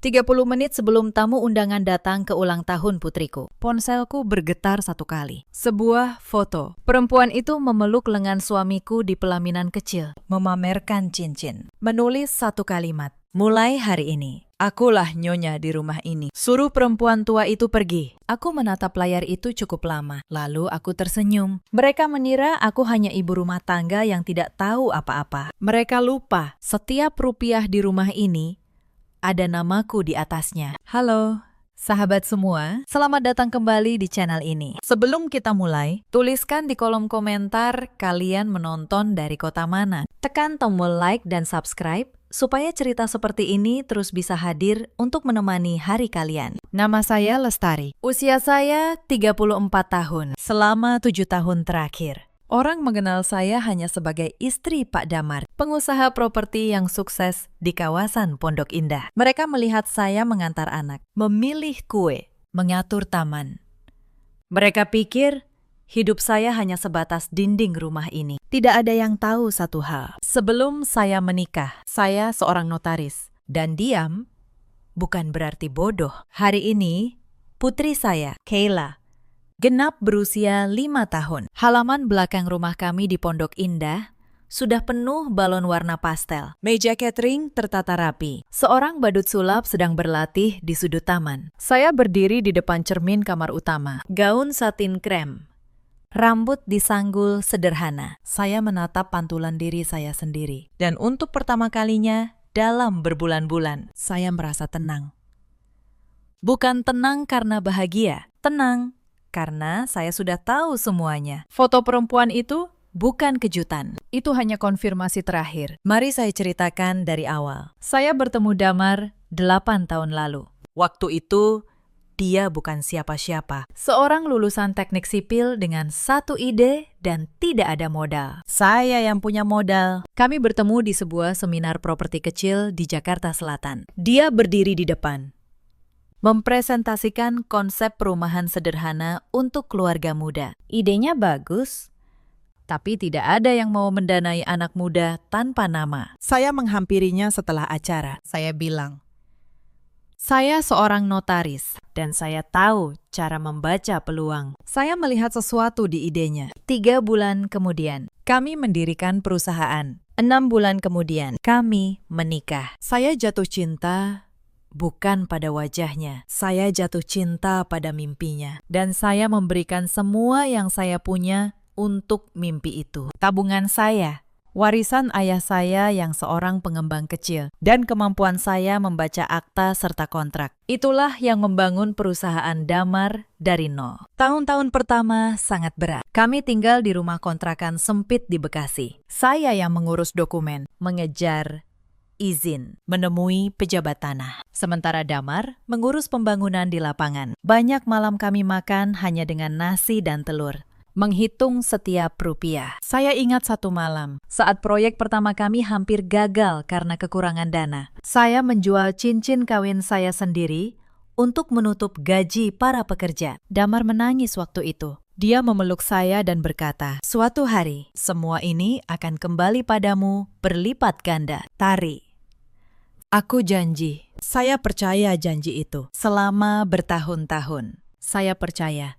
30 menit sebelum tamu undangan datang ke ulang tahun putriku, ponselku bergetar satu kali. Sebuah foto. Perempuan itu memeluk lengan suamiku di pelaminan kecil, memamerkan cincin. Menulis satu kalimat, "Mulai hari ini, akulah nyonya di rumah ini." Suruh perempuan tua itu pergi. Aku menatap layar itu cukup lama, lalu aku tersenyum. Mereka mengira aku hanya ibu rumah tangga yang tidak tahu apa-apa. Mereka lupa, setiap rupiah di rumah ini ada namaku di atasnya. Halo, sahabat semua. Selamat datang kembali di channel ini. Sebelum kita mulai, tuliskan di kolom komentar kalian menonton dari kota mana. Tekan tombol like dan subscribe supaya cerita seperti ini terus bisa hadir untuk menemani hari kalian. Nama saya Lestari. Usia saya 34 tahun. Selama 7 tahun terakhir, orang mengenal saya hanya sebagai istri Pak Damar, pengusaha properti yang sukses di kawasan Pondok Indah. Mereka melihat saya mengantar anak, memilih kue, mengatur taman. Mereka pikir hidup saya hanya sebatas dinding rumah ini. Tidak ada yang tahu satu hal. Sebelum saya menikah, saya seorang notaris. Dan diam bukan berarti bodoh. Hari ini, putri saya, Kayla, genap berusia 5 tahun. Halaman belakang rumah kami di Pondok Indah sudah penuh balon warna pastel. Meja catering tertata rapi. Seorang badut sulap sedang berlatih di sudut taman. Saya berdiri di depan cermin kamar utama. Gaun satin krem. Rambut disanggul sederhana. Saya menatap pantulan diri saya sendiri. Dan untuk pertama kalinya dalam berbulan-bulan, saya merasa tenang. Bukan tenang karena bahagia. Tenang karena saya sudah tahu semuanya. Foto perempuan itu bukan kejutan. Itu hanya konfirmasi terakhir. Mari saya ceritakan dari awal. Saya bertemu Damar 8 tahun lalu. Waktu itu, dia bukan siapa-siapa. Seorang lulusan teknik sipil dengan satu ide dan tidak ada modal. Saya yang punya modal. Kami bertemu di sebuah seminar properti kecil di Jakarta Selatan. Dia berdiri di depan, mempresentasikan konsep perumahan sederhana untuk keluarga muda. Idenya bagus, tapi tidak ada yang mau mendanai anak muda tanpa nama. Saya menghampirinya setelah acara. Saya bilang, saya seorang notaris dan saya tahu cara membaca peluang. Saya melihat sesuatu di idenya. 3 bulan kemudian, kami mendirikan perusahaan. 6 bulan kemudian, kami menikah. Saya jatuh cinta bukan pada wajahnya, saya jatuh cinta pada mimpinya. Dan saya memberikan semua yang saya punya untuk mimpi itu. Tabungan saya, warisan ayah saya yang seorang pengembang kecil, dan kemampuan saya membaca akta serta kontrak. Itulah yang membangun perusahaan Damar dari nol. Tahun-tahun pertama sangat berat. Kami tinggal di rumah kontrakan sempit di Bekasi. Saya yang mengurus dokumen, mengejar izin, menemui pejabat tanah. Sementara Damar mengurus pembangunan di lapangan. Banyak malam kami makan hanya dengan nasi dan telur, menghitung setiap rupiah. Saya ingat satu malam, saat proyek pertama kami hampir gagal karena kekurangan dana. Saya menjual cincin kawin saya sendiri untuk menutup gaji para pekerja. Damar menangis waktu itu. Dia memeluk saya dan berkata, "Suatu hari, semua ini akan kembali padamu berlipat ganda. Tari." Aku janji, saya percaya janji itu. Selama bertahun-tahun, saya percaya.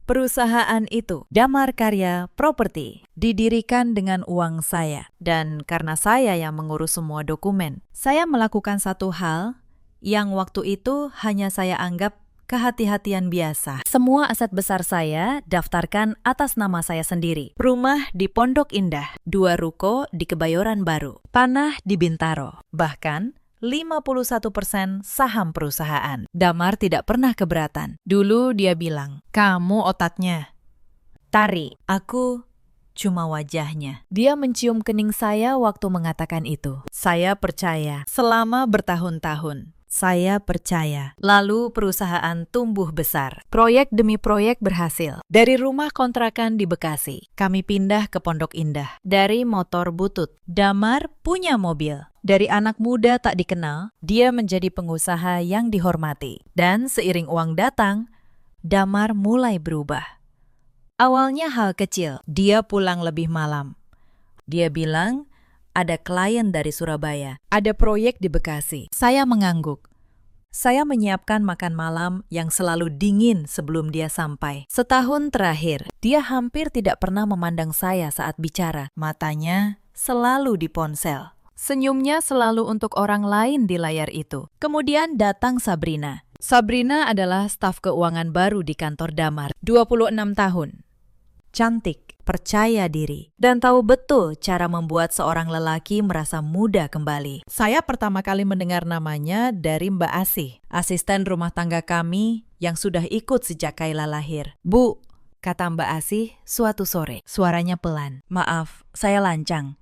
Perusahaan itu, Damar Karya Properti, didirikan dengan uang saya. Dan karena saya yang mengurus semua dokumen, saya melakukan satu hal yang waktu itu hanya saya anggap kehati-hatian biasa. Semua aset besar saya daftarkan atas nama saya sendiri. Rumah di Pondok Indah, 2 ruko di Kebayoran Baru, tanah di Bintaro, bahkan 51% saham perusahaan. Damar tidak pernah keberatan. Dulu dia bilang, "Kamu otaknya. Tari, aku cuma wajahnya." Dia mencium kening saya waktu mengatakan itu. Saya percaya selama bertahun-tahun. Saya percaya. Lalu perusahaan tumbuh besar. Proyek demi proyek berhasil. Dari rumah kontrakan di Bekasi, kami pindah ke Pondok Indah. Dari motor butut, Damar punya mobil. Dari anak muda tak dikenal, dia menjadi pengusaha yang dihormati. Dan seiring uang datang, Damar mulai berubah. Awalnya hal kecil, dia pulang lebih malam. Dia bilang, Ada klien dari Surabaya. Ada proyek di Bekasi. Saya mengangguk. Saya menyiapkan makan malam yang selalu dingin sebelum dia sampai. Setahun terakhir, dia hampir tidak pernah memandang saya saat bicara. Matanya selalu di ponsel. Senyumnya selalu untuk orang lain di layar itu. Kemudian datang Sabrina. Sabrina adalah staf keuangan baru di kantor Damar. 26 tahun. Cantik, percaya diri, dan tahu betul cara membuat seorang lelaki merasa muda kembali. Saya pertama kali mendengar namanya dari Mbak Asih, asisten rumah tangga kami yang sudah ikut sejak Kayla lahir. Bu, kata Mbak Asih suatu sore, suaranya pelan. Maaf, saya lancang.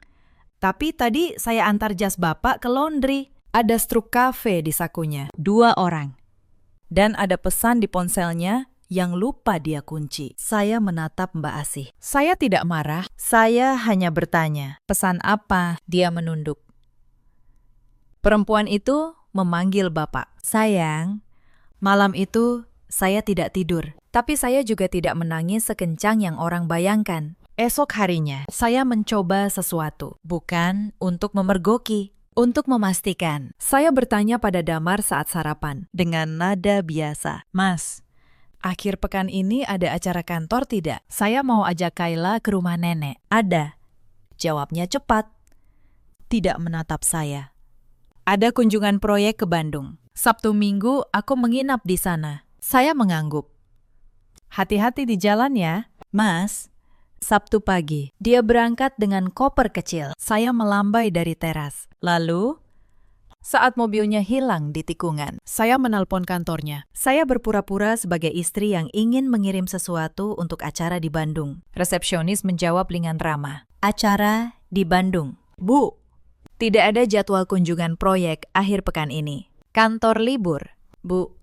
Tapi tadi saya antar jas Bapak ke laundry. Ada struk kafe di sakunya, 2 orang. Dan ada pesan di ponselnya yang lupa dia kunci. Saya menatap Mbak Asih. Saya tidak marah, saya hanya bertanya, pesan apa? Dia menunduk. Perempuan itu memanggil Bapak. Sayang, malam itu saya tidak tidur, tapi saya juga tidak menangis sekencang yang orang bayangkan. Esok harinya, saya mencoba sesuatu, bukan untuk memergoki, untuk memastikan. Saya bertanya pada Damar saat sarapan, dengan nada biasa. Mas, akhir pekan ini ada acara kantor tidak? Saya mau ajak Kayla ke rumah nenek. Ada. Jawabnya cepat. Tidak menatap saya. Ada kunjungan proyek ke Bandung. Sabtu Minggu aku menginap di sana. Saya mengangguk. Hati-hati di jalan ya. Mas, Sabtu pagi, dia berangkat dengan koper kecil. Saya melambai dari teras. Lalu, saat mobilnya hilang di tikungan, saya menelpon kantornya. Saya berpura-pura sebagai istri yang ingin mengirim sesuatu untuk acara di Bandung. Resepsionis menjawab dengan ramah. Acara di Bandung. Bu, tidak ada jadwal kunjungan proyek akhir pekan ini. Kantor libur. Bu,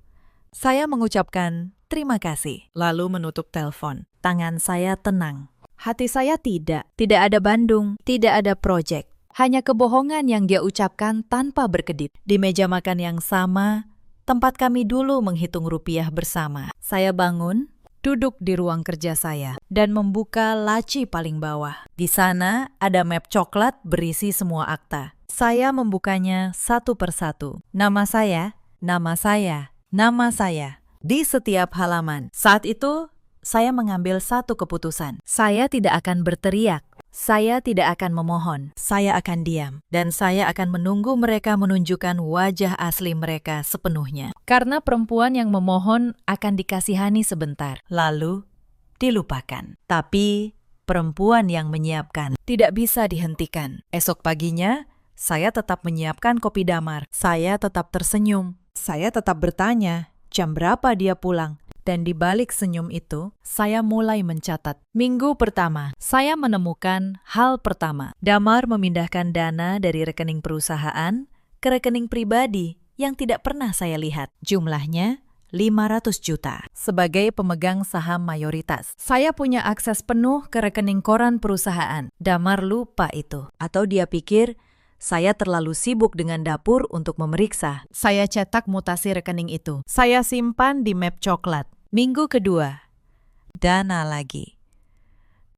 saya mengucapkan terima kasih. Lalu menutup telepon. Tangan saya tenang. Hati saya tidak. Tidak ada Bandung. Tidak ada proyek. Hanya kebohongan yang dia ucapkan tanpa berkedip. Di meja makan yang sama, tempat kami dulu menghitung rupiah bersama. Saya bangun, duduk di ruang kerja saya, dan membuka laci paling bawah. Di sana ada map coklat berisi semua akta. Saya membukanya satu persatu. Nama saya, nama saya, nama saya. Di setiap halaman. Saat itu, saya mengambil satu keputusan. Saya tidak akan berteriak. Saya tidak akan memohon, saya akan diam, dan saya akan menunggu mereka menunjukkan wajah asli mereka sepenuhnya. Karena perempuan yang memohon akan dikasihani sebentar, lalu dilupakan. Tapi perempuan yang menyiapkan tidak bisa dihentikan. Esok paginya, saya tetap menyiapkan kopi Damar. Saya tetap tersenyum. Saya tetap bertanya, jam berapa dia pulang? Dan di balik senyum itu, saya mulai mencatat. Minggu pertama, saya menemukan hal pertama. Damar memindahkan dana dari rekening perusahaan ke rekening pribadi yang tidak pernah saya lihat. Jumlahnya 500 juta. Sebagai pemegang saham mayoritas, saya punya akses penuh ke rekening koran perusahaan. Damar lupa itu. Atau dia pikir saya terlalu sibuk dengan dapur untuk memeriksa. Saya cetak mutasi rekening itu. Saya simpan di map coklat. Minggu kedua, dana lagi.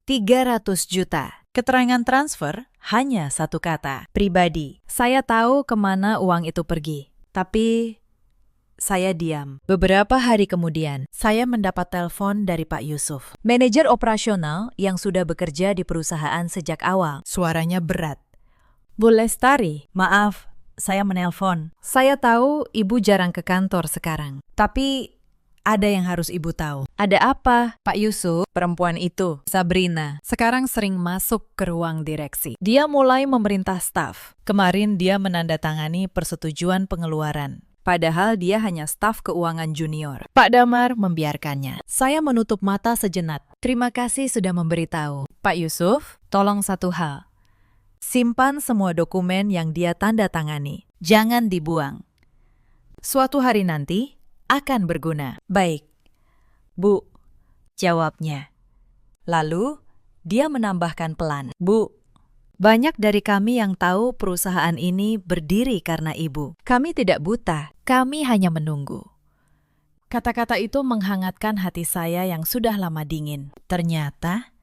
300 juta. Keterangan transfer hanya satu kata, pribadi. Saya tahu kemana uang itu pergi, tapi saya diam. Beberapa hari kemudian, saya mendapat telepon dari Pak Yusuf, manajer operasional yang sudah bekerja di perusahaan sejak awal. Suaranya berat. Bu Lestari, maaf, saya menelpon. Saya tahu Ibu jarang ke kantor sekarang, tapi ada yang harus Ibu tahu. Ada apa, Pak Yusuf? Perempuan itu, Sabrina, sekarang sering masuk ke ruang direksi. Dia mulai memerintah staf. Kemarin dia menandatangani persetujuan pengeluaran. Padahal dia hanya staf keuangan junior. Pak Damar membiarkannya. Saya menutup mata sejenak. Terima kasih sudah memberitahu. Pak Yusuf, tolong satu hal. Simpan semua dokumen yang dia tanda tangani. Jangan dibuang. Suatu hari nanti akan berguna. Baik, Bu, jawabnya. Lalu, dia menambahkan pelan. Bu, banyak dari kami yang tahu perusahaan ini berdiri karena Ibu. Kami tidak buta, kami hanya menunggu. Kata-kata itu menghangatkan hati saya yang sudah lama dingin. Ternyata,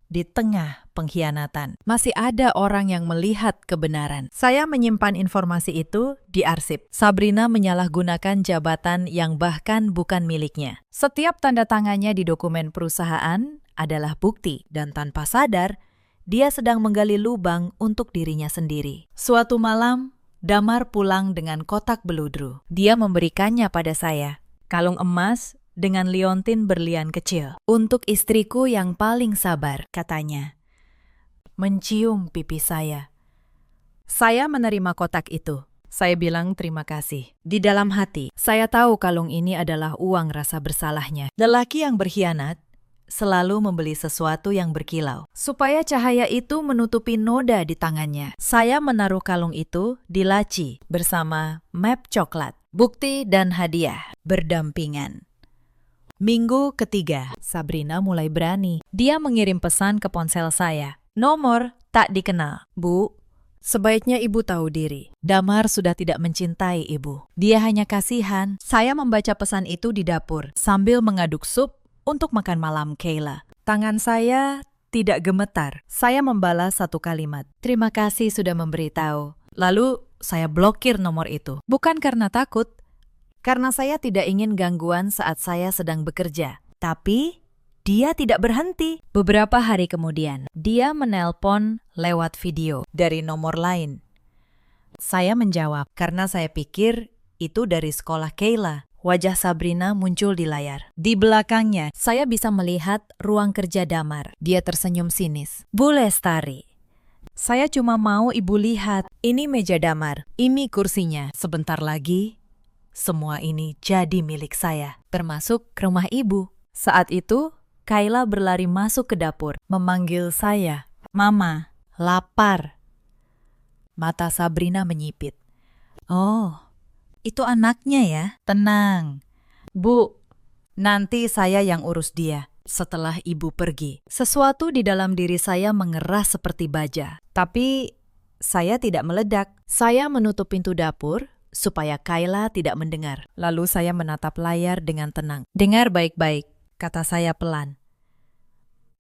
Di tengah pengkhianatan, masih ada orang yang melihat kebenaran. Saya menyimpan informasi itu di arsip. Sabrina menyalahgunakan jabatan yang bahkan bukan miliknya. Setiap tanda tangannya di dokumen perusahaan adalah bukti, dan tanpa sadar, dia sedang menggali lubang untuk dirinya sendiri. Suatu malam, Damar pulang dengan kotak beludru. Dia memberikannya pada saya. Kalung emas dengan liontin berlian kecil. Untuk istriku yang paling sabar, katanya. Mencium pipi saya. Saya menerima kotak itu. Saya bilang terima kasih. Di dalam hati, saya tahu kalung ini adalah uang rasa bersalahnya. Lelaki yang berkhianat selalu membeli sesuatu yang berkilau, supaya cahaya itu menutupi noda di tangannya. Saya menaruh kalung itu di laci bersama map coklat. Bukti dan hadiah berdampingan. Minggu ketiga, Sabrina mulai berani. Dia mengirim pesan ke ponsel saya. Nomor tak dikenal. Bu, sebaiknya ibu tahu diri. Damar sudah tidak mencintai ibu. Dia hanya kasihan. Saya membaca pesan itu di dapur sambil mengaduk sup untuk makan malam Kayla. Tangan saya tidak gemetar. Saya membalas satu kalimat. Terima kasih sudah memberitahu. Lalu saya blokir nomor itu. Bukan karena takut, karena saya tidak ingin gangguan saat saya sedang bekerja. Tapi dia tidak berhenti. Beberapa hari kemudian, dia menelpon lewat video dari nomor lain. Saya menjawab karena saya pikir itu dari sekolah Kayla. Wajah Sabrina muncul di layar. Di belakangnya, saya bisa melihat ruang kerja Damar. Dia tersenyum sinis. Bu Lestari, saya cuma mau ibu lihat. Ini meja Damar. Ini kursinya. Sebentar lagi, semua ini jadi milik saya, termasuk rumah ibu. Saat itu, Kayla berlari masuk ke dapur, memanggil saya. Mama, lapar. Mata Sabrina menyipit. Oh, itu anaknya ya? Tenang. Bu, nanti saya yang urus dia. Setelah ibu pergi, sesuatu di dalam diri saya mengeras seperti baja. Tapi saya tidak meledak. Saya menutup pintu dapur supaya Kayla tidak mendengar. Lalu saya menatap layar dengan tenang. Dengar baik-baik, kata saya pelan.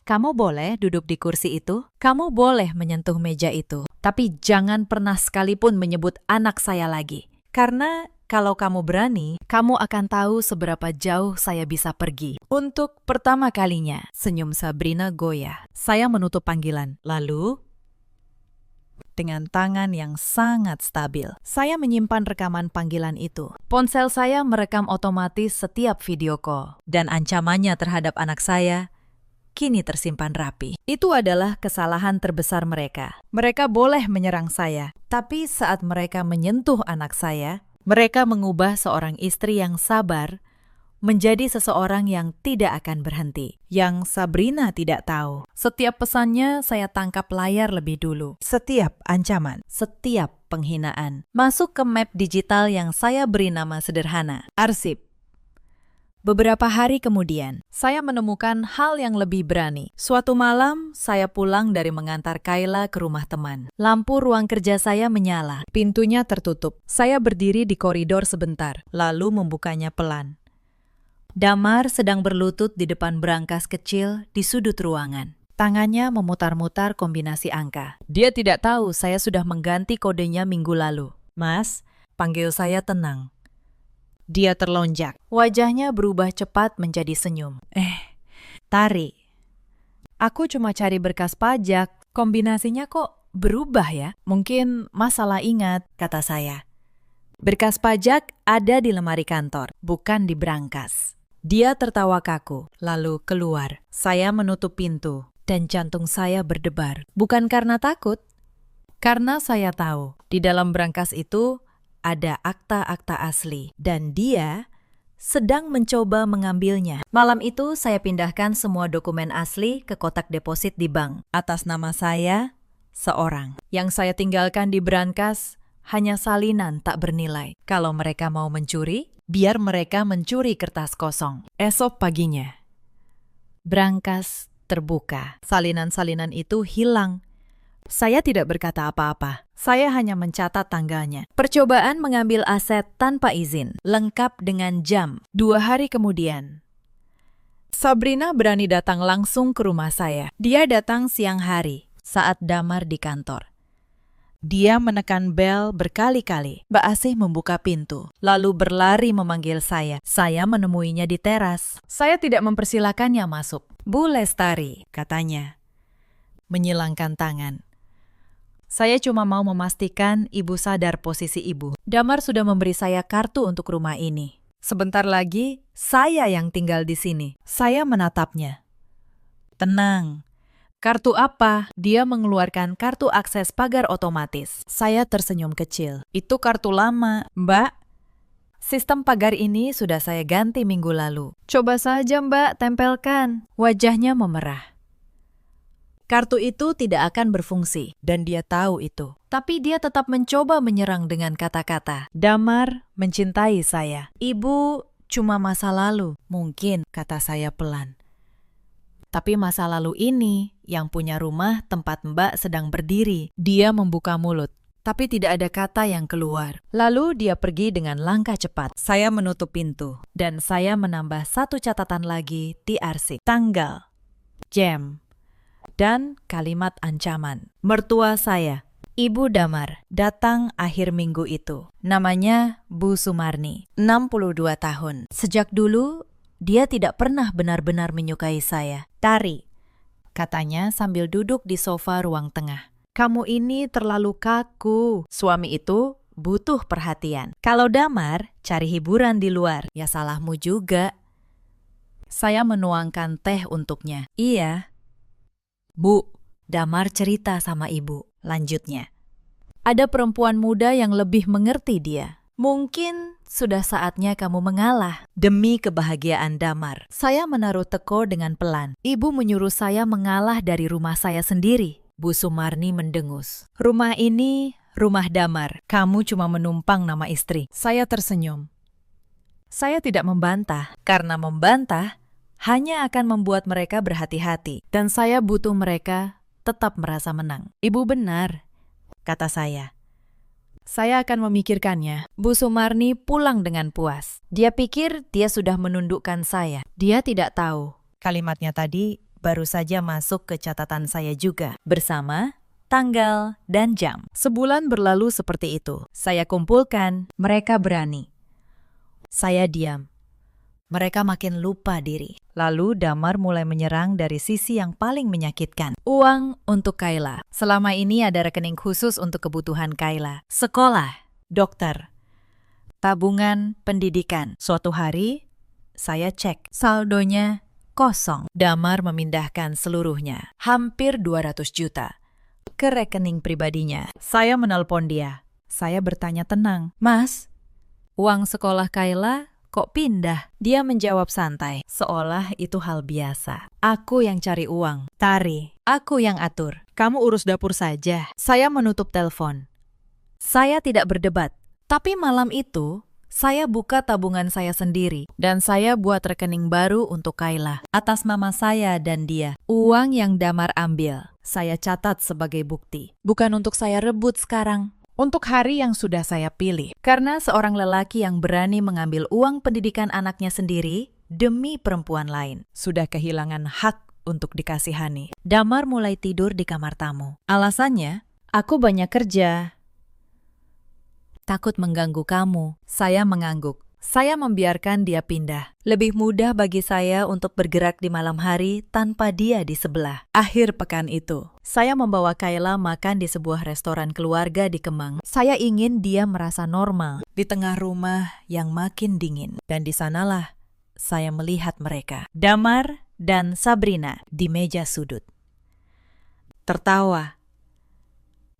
Kamu boleh duduk di kursi itu, kamu boleh menyentuh meja itu, tapi jangan pernah sekalipun menyebut anak saya lagi. Karena kalau kamu berani, kamu akan tahu seberapa jauh saya bisa pergi. Untuk pertama kalinya, senyum Sabrina goyah. Saya menutup panggilan. Lalu, dengan tangan yang sangat stabil, saya menyimpan rekaman panggilan itu. Ponsel saya merekam otomatis setiap video call, dan ancamannya terhadap anak saya kini tersimpan rapi. Itu adalah kesalahan terbesar mereka. Mereka boleh menyerang saya, tapi saat mereka menyentuh anak saya, mereka mengubah seorang istri yang sabar menjadi seseorang yang tidak akan berhenti. Yang Sabrina tidak tahu. Setiap pesannya saya tangkap layar lebih dulu. Setiap ancaman, setiap penghinaan. Masuk ke map digital yang saya beri nama sederhana, arsip. Beberapa hari kemudian, saya menemukan hal yang lebih berani. Suatu malam, saya pulang dari mengantar Kayla ke rumah teman. Lampu ruang kerja saya menyala. Pintunya tertutup. Saya berdiri di koridor sebentar, lalu membukanya pelan. Damar sedang berlutut di depan brankas kecil di sudut ruangan. Tangannya memutar-mutar kombinasi angka. Dia tidak tahu saya sudah mengganti kodenya minggu lalu. Mas, panggil saya tenang. Dia terlonjak. Wajahnya berubah cepat menjadi senyum. Tari. Aku cuma cari berkas pajak. Kombinasinya kok berubah ya? Mungkin Mas salah ingat, kata saya. Berkas pajak ada di lemari kantor, bukan di brankas. Dia tertawa kaku, lalu keluar. Saya menutup pintu, dan jantung saya berdebar. Bukan karena takut, karena saya tahu di dalam brankas itu ada akta-akta asli, dan dia sedang mencoba mengambilnya. Malam itu saya pindahkan semua dokumen asli ke kotak deposit di bank. Atas nama saya, seorang. Yang saya tinggalkan di brankas hanya salinan tak bernilai. Kalau mereka mau mencuri, biar mereka mencuri kertas kosong. Esok paginya, brankas terbuka. Salinan-salinan itu hilang. Saya tidak berkata apa-apa. Saya hanya mencatat tanggalnya. Percobaan mengambil aset tanpa izin, lengkap dengan jam. 2 hari kemudian, Sabrina berani datang langsung ke rumah saya. Dia datang siang hari saat Damar di kantor. Dia menekan bel berkali-kali. Mbak Asih membuka pintu, lalu berlari memanggil saya. Saya menemuinya di teras. Saya tidak mempersilakannya masuk. Bu Lestari, katanya, menyilangkan tangan. Saya cuma mau memastikan ibu sadar posisi ibu. Damar sudah memberi saya kartu untuk rumah ini. Sebentar lagi, saya yang tinggal di sini. Saya menatapnya. Tenang. Kartu apa? Dia mengeluarkan kartu akses pagar otomatis. Saya tersenyum kecil. Itu kartu lama, Mbak. Sistem pagar ini sudah saya ganti minggu lalu. Coba saja, Mbak, tempelkan. Wajahnya memerah. Kartu itu tidak akan berfungsi, dan dia tahu itu. Tapi dia tetap mencoba menyerang dengan kata-kata. Damar mencintai saya. Ibu cuma masa lalu. Mungkin, kata saya pelan. Tapi masa lalu ini yang punya rumah tempat Mbak sedang berdiri. Dia membuka mulut, tapi tidak ada kata yang keluar. Lalu dia pergi dengan langkah cepat. Saya menutup pintu, dan saya menambah satu catatan lagi di arsip. Tanggal, jam, dan kalimat ancaman. Mertua saya, Ibu Damar, datang akhir minggu itu. Namanya Bu Sumarni, 62 tahun. Sejak dulu, dia tidak pernah benar-benar menyukai saya. Tari, katanya sambil duduk di sofa ruang tengah. Kamu ini terlalu kaku. Suami itu butuh perhatian. Kalau Damar cari hiburan di luar, ya salahmu juga. Saya menuangkan teh untuknya. Iya. Bu, Damar cerita sama ibu. Lanjutnya. Ada perempuan muda yang lebih mengerti dia. Mungkin sudah saatnya kamu mengalah demi kebahagiaan Damar. Saya menaruh teko dengan pelan. Ibu menyuruh saya mengalah dari rumah saya sendiri. Bu Sumarni mendengus. Rumah ini rumah Damar. Kamu cuma menumpang nama istri. Saya tersenyum. Saya tidak membantah, karena membantah hanya akan membuat mereka berhati-hati. Dan saya butuh mereka tetap merasa menang. Ibu benar, kata saya. Saya akan memikirkannya. Bu Sumarni pulang dengan puas. Dia pikir dia sudah menundukkan saya. Dia tidak tahu. Kalimatnya tadi baru saja masuk ke catatan saya juga. Bersama, tanggal, dan jam. Sebulan berlalu seperti itu. Saya kumpulkan, mereka berani. Saya diam. Mereka makin lupa diri. Lalu Damar mulai menyerang dari sisi yang paling menyakitkan. Uang untuk Kayla. Selama ini ada rekening khusus untuk kebutuhan Kayla. Sekolah, dokter, tabungan, pendidikan. Suatu hari, saya cek. Saldonya kosong. Damar memindahkan seluruhnya. Hampir 200 juta. Ke rekening pribadinya. Saya menelpon dia. Saya bertanya tenang. Mas, uang sekolah Kayla kok pindah? Dia menjawab santai, seolah itu hal biasa. Aku yang cari uang. Tari, aku yang atur. Kamu urus dapur saja. Saya menutup telepon. Saya tidak berdebat. Tapi malam itu, saya buka tabungan saya sendiri. Dan saya buat rekening baru untuk Kayla. Atas nama saya dan dia. Uang yang Damar ambil, saya catat sebagai bukti. Bukan untuk saya rebut sekarang. Untuk hari yang sudah saya pilih. Karena seorang lelaki yang berani mengambil uang pendidikan anaknya sendiri demi perempuan lain sudah kehilangan hak untuk dikasihani. Damar mulai tidur di kamar tamu. Alasannya, aku banyak kerja. Takut mengganggu kamu. Saya mengangguk. Saya membiarkan dia pindah. Lebih mudah bagi saya untuk bergerak di malam hari tanpa dia di sebelah. Akhir pekan itu, saya membawa Kayla makan di sebuah restoran keluarga di Kemang. Saya ingin dia merasa normal di tengah rumah yang makin dingin. Dan di sanalah saya melihat mereka, Damar dan Sabrina, di meja sudut. Tertawa,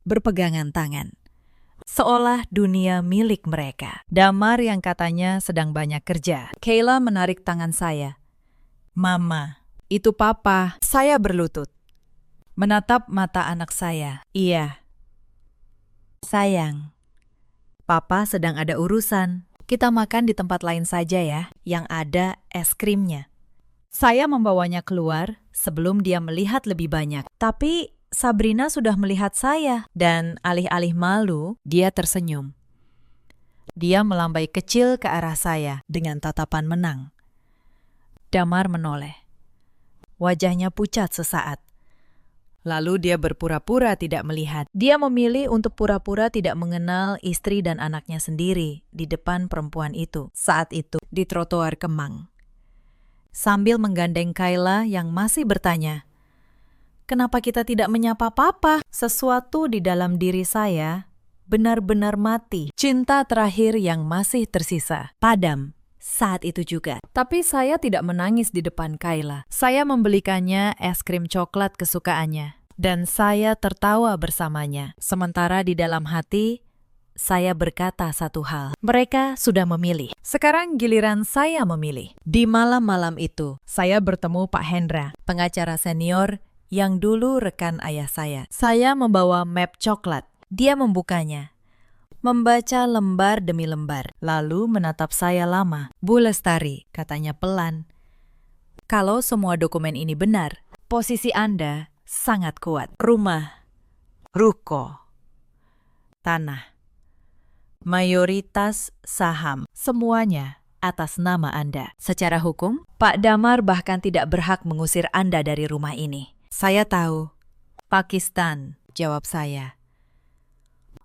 berpegangan tangan. Seolah dunia milik mereka. Damar yang katanya sedang banyak kerja. Kayla menarik tangan saya. Mama, itu papa. Saya berlutut. Menatap mata anak saya. Iya. Sayang, papa sedang ada urusan. Kita makan di tempat lain saja ya, yang ada es krimnya. Saya membawanya keluar sebelum dia melihat lebih banyak. Tapi Sabrina sudah melihat saya, dan alih-alih malu, dia tersenyum. Dia melambai kecil ke arah saya dengan tatapan menang. Damar menoleh. Wajahnya pucat sesaat. Lalu dia berpura-pura tidak melihat. Dia memilih untuk pura-pura tidak mengenal istri dan anaknya sendiri di depan perempuan itu saat itu di trotoar Kemang. Sambil menggandeng Kayla yang masih bertanya, "Kenapa kita tidak menyapa Papa?" Sesuatu di dalam diri saya benar-benar mati. Cinta terakhir yang masih tersisa padam saat itu juga. Tapi saya tidak menangis di depan Kayla. Saya membelikannya es krim coklat kesukaannya. Dan saya tertawa bersamanya. Sementara di dalam hati, saya berkata satu hal. Mereka sudah memilih. Sekarang giliran saya memilih. Di malam-malam itu, saya bertemu Pak Hendra, pengacara senior yang dulu rekan ayah saya. Saya membawa map coklat. Dia membukanya, membaca lembar demi lembar, lalu menatap saya lama. "Bu Lestari," katanya pelan, "kalau semua dokumen ini benar, posisi Anda sangat kuat. Rumah, ruko, tanah, mayoritas saham, semuanya atas nama Anda. Secara hukum, Pak Damar bahkan tidak berhak mengusir Anda dari rumah ini." "Saya tahu, Pakistan," jawab saya.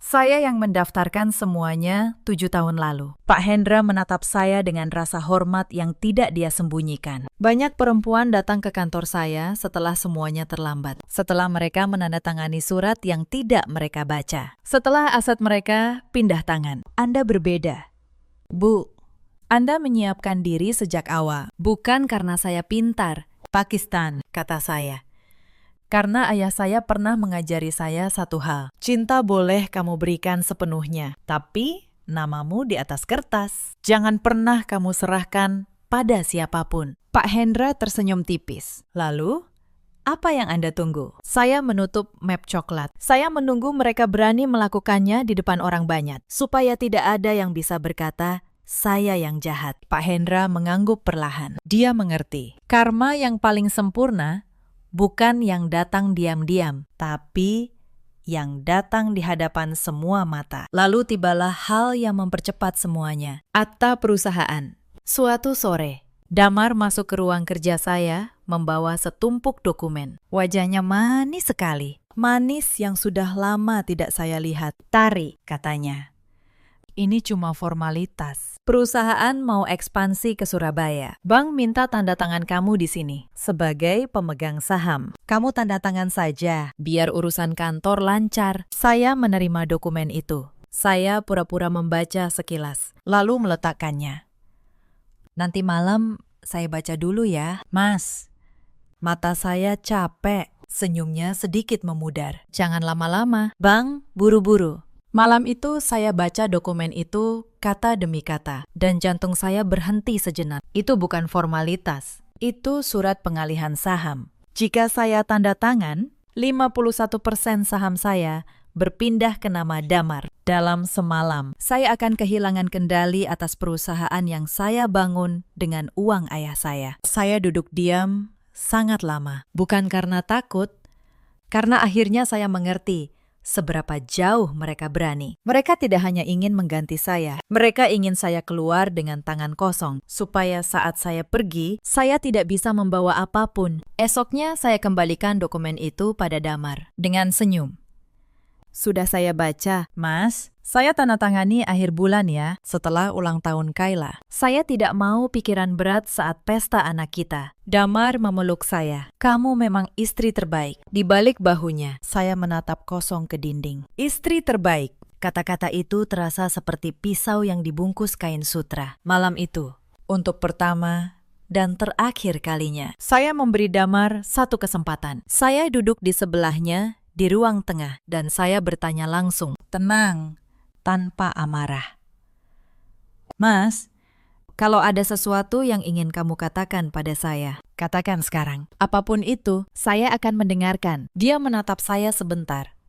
"Saya yang mendaftarkan semuanya 7 tahun lalu." Pak Hendra menatap saya dengan rasa hormat yang tidak dia sembunyikan. Banyak perempuan datang ke kantor saya setelah semuanya terlambat. Setelah mereka menandatangani surat yang tidak mereka baca. Setelah aset mereka pindah tangan. "Anda berbeda, Bu. Anda menyiapkan diri sejak awal. Bukan karena saya pintar, Pakistan," kata saya. "Karena ayah saya pernah mengajari saya satu hal. Cinta boleh kamu berikan sepenuhnya, tapi namamu di atas kertas. Jangan pernah kamu serahkan pada siapapun." Pak Hendra tersenyum tipis. "Lalu, apa yang Anda tunggu?" Saya menutup map coklat. Saya menunggu mereka berani melakukannya di depan orang banyak, supaya tidak ada yang bisa berkata, saya yang jahat. Pak Hendra mengangguk perlahan. Dia mengerti. Karma yang paling sempurna bukan yang datang diam-diam, tapi yang datang di hadapan semua mata. Lalu tibalah hal yang mempercepat semuanya. Akta perusahaan. Suatu sore, Damar masuk ke ruang kerja saya membawa setumpuk dokumen. Wajahnya manis sekali. Manis yang sudah lama tidak saya lihat. "Tari," katanya. "Ini cuma formalitas. Perusahaan mau ekspansi ke Surabaya. Bank minta tanda tangan kamu di sini sebagai pemegang saham. Kamu tanda tangan saja, biar urusan kantor lancar." Saya menerima dokumen itu. Saya pura-pura membaca sekilas, lalu meletakkannya. "Nanti malam saya baca dulu ya, Mas." Mata saya capek, senyumnya sedikit memudar. "Jangan lama-lama, Bang, buru-buru." Malam itu saya baca dokumen itu kata demi kata, dan jantung saya berhenti sejenak. Itu bukan formalitas, itu surat pengalihan saham. Jika saya tanda tangan, 51% saham saya berpindah ke nama Damar. Dalam semalam, saya akan kehilangan kendali atas perusahaan yang saya bangun dengan uang ayah saya. Saya duduk diam sangat lama, bukan karena takut, karena akhirnya saya mengerti seberapa jauh mereka berani. Mereka tidak hanya ingin mengganti saya, mereka ingin saya keluar dengan tangan kosong, supaya saat saya pergi, saya tidak bisa membawa apapun. Esoknya saya kembalikan dokumen itu pada Damar dengan senyum. "Sudah saya baca, Mas. Saya tanda tangani akhir bulan ya, setelah ulang tahun Kayla. Saya tidak mau pikiran berat saat pesta anak kita." Damar memeluk saya. "Kamu memang istri terbaik." Di balik bahunya, saya menatap kosong ke dinding. Istri terbaik. Kata-kata itu terasa seperti pisau yang dibungkus kain sutra. Malam itu, untuk pertama dan terakhir kalinya, saya memberi Damar satu kesempatan. Saya duduk di sebelahnya di ruang tengah, dan saya bertanya langsung, tenang, tanpa amarah. "Mas, kalau ada sesuatu yang ingin kamu katakan pada saya, katakan sekarang. Apapun itu, saya akan mendengarkan." Dia menatap saya sebentar.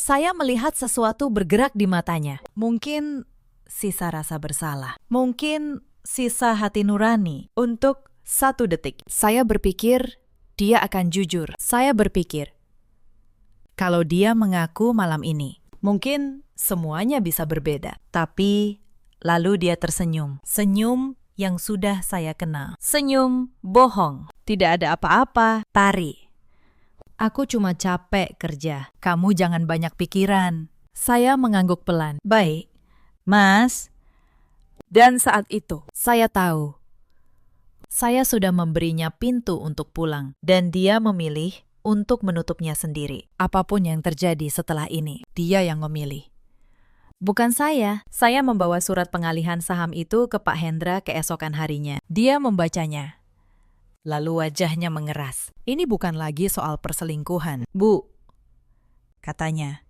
Saya melihat sesuatu bergerak di matanya. Mungkin sisa rasa bersalah. Mungkin sisa hati nurani. Untuk 1 detik, saya berpikir dia akan jujur. Saya berpikir, kalau dia mengaku malam ini, mungkin semuanya bisa berbeda. Tapi lalu dia tersenyum. Senyum yang sudah saya kenal. Senyum, bohong, tidak ada apa-apa, tari. Aku cuma capek kerja. Kamu jangan banyak pikiran. Saya mengangguk pelan. Baik, Mas. Dan saat itu, saya tahu. Saya sudah memberinya pintu untuk pulang, dan dia memilih untuk menutupnya sendiri. Apapun yang terjadi setelah ini, dia yang memilih. Bukan saya membawa surat pengalihan saham itu ke Pak Hendra keesokan harinya. Dia membacanya. Lalu wajahnya mengeras. Ini bukan lagi soal perselingkuhan, Bu, katanya.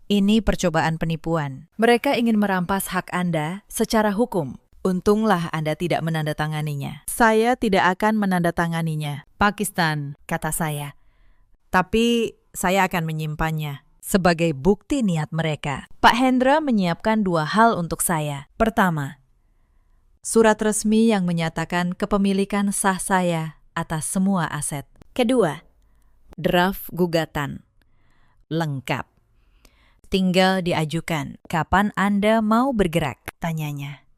Ini percobaan penipuan. Mereka ingin merampas hak Anda secara hukum. Untunglah Anda tidak menandatanganinya. Saya tidak akan menandatanganinya. Pakistan, kata saya. Tapi saya akan menyimpannya sebagai bukti niat mereka. Pak Hendra menyiapkan 2 hal untuk saya. Pertama, surat resmi yang menyatakan kepemilikan sah saya atas semua aset. Kedua, draft gugatan. Lengkap. Tinggal diajukan. Kapan Anda mau bergerak? Tanyanya.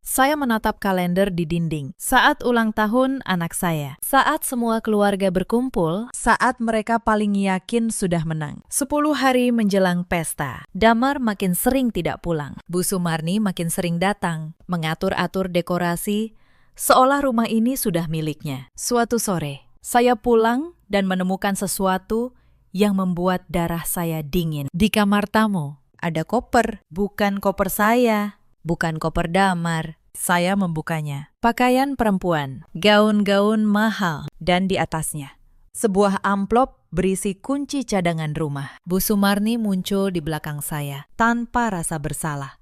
Saya menatap kalender di dinding. Saat ulang tahun anak saya. Saat semua keluarga berkumpul. Saat mereka paling yakin sudah menang. 10 hari menjelang pesta. Damar makin sering tidak pulang. Bu Sumarni makin sering datang. Mengatur-atur dekorasi. Seolah rumah ini sudah miliknya. Suatu sore, saya pulang dan menemukan sesuatu yang membuat darah saya dingin. Di kamar tamu, ada koper. Bukan koper saya, bukan koper Damar. Saya membukanya. Pakaian perempuan, gaun-gaun mahal, dan di atasnya sebuah amplop berisi kunci cadangan rumah. Bu Sumarni muncul di belakang saya, tanpa rasa bersalah.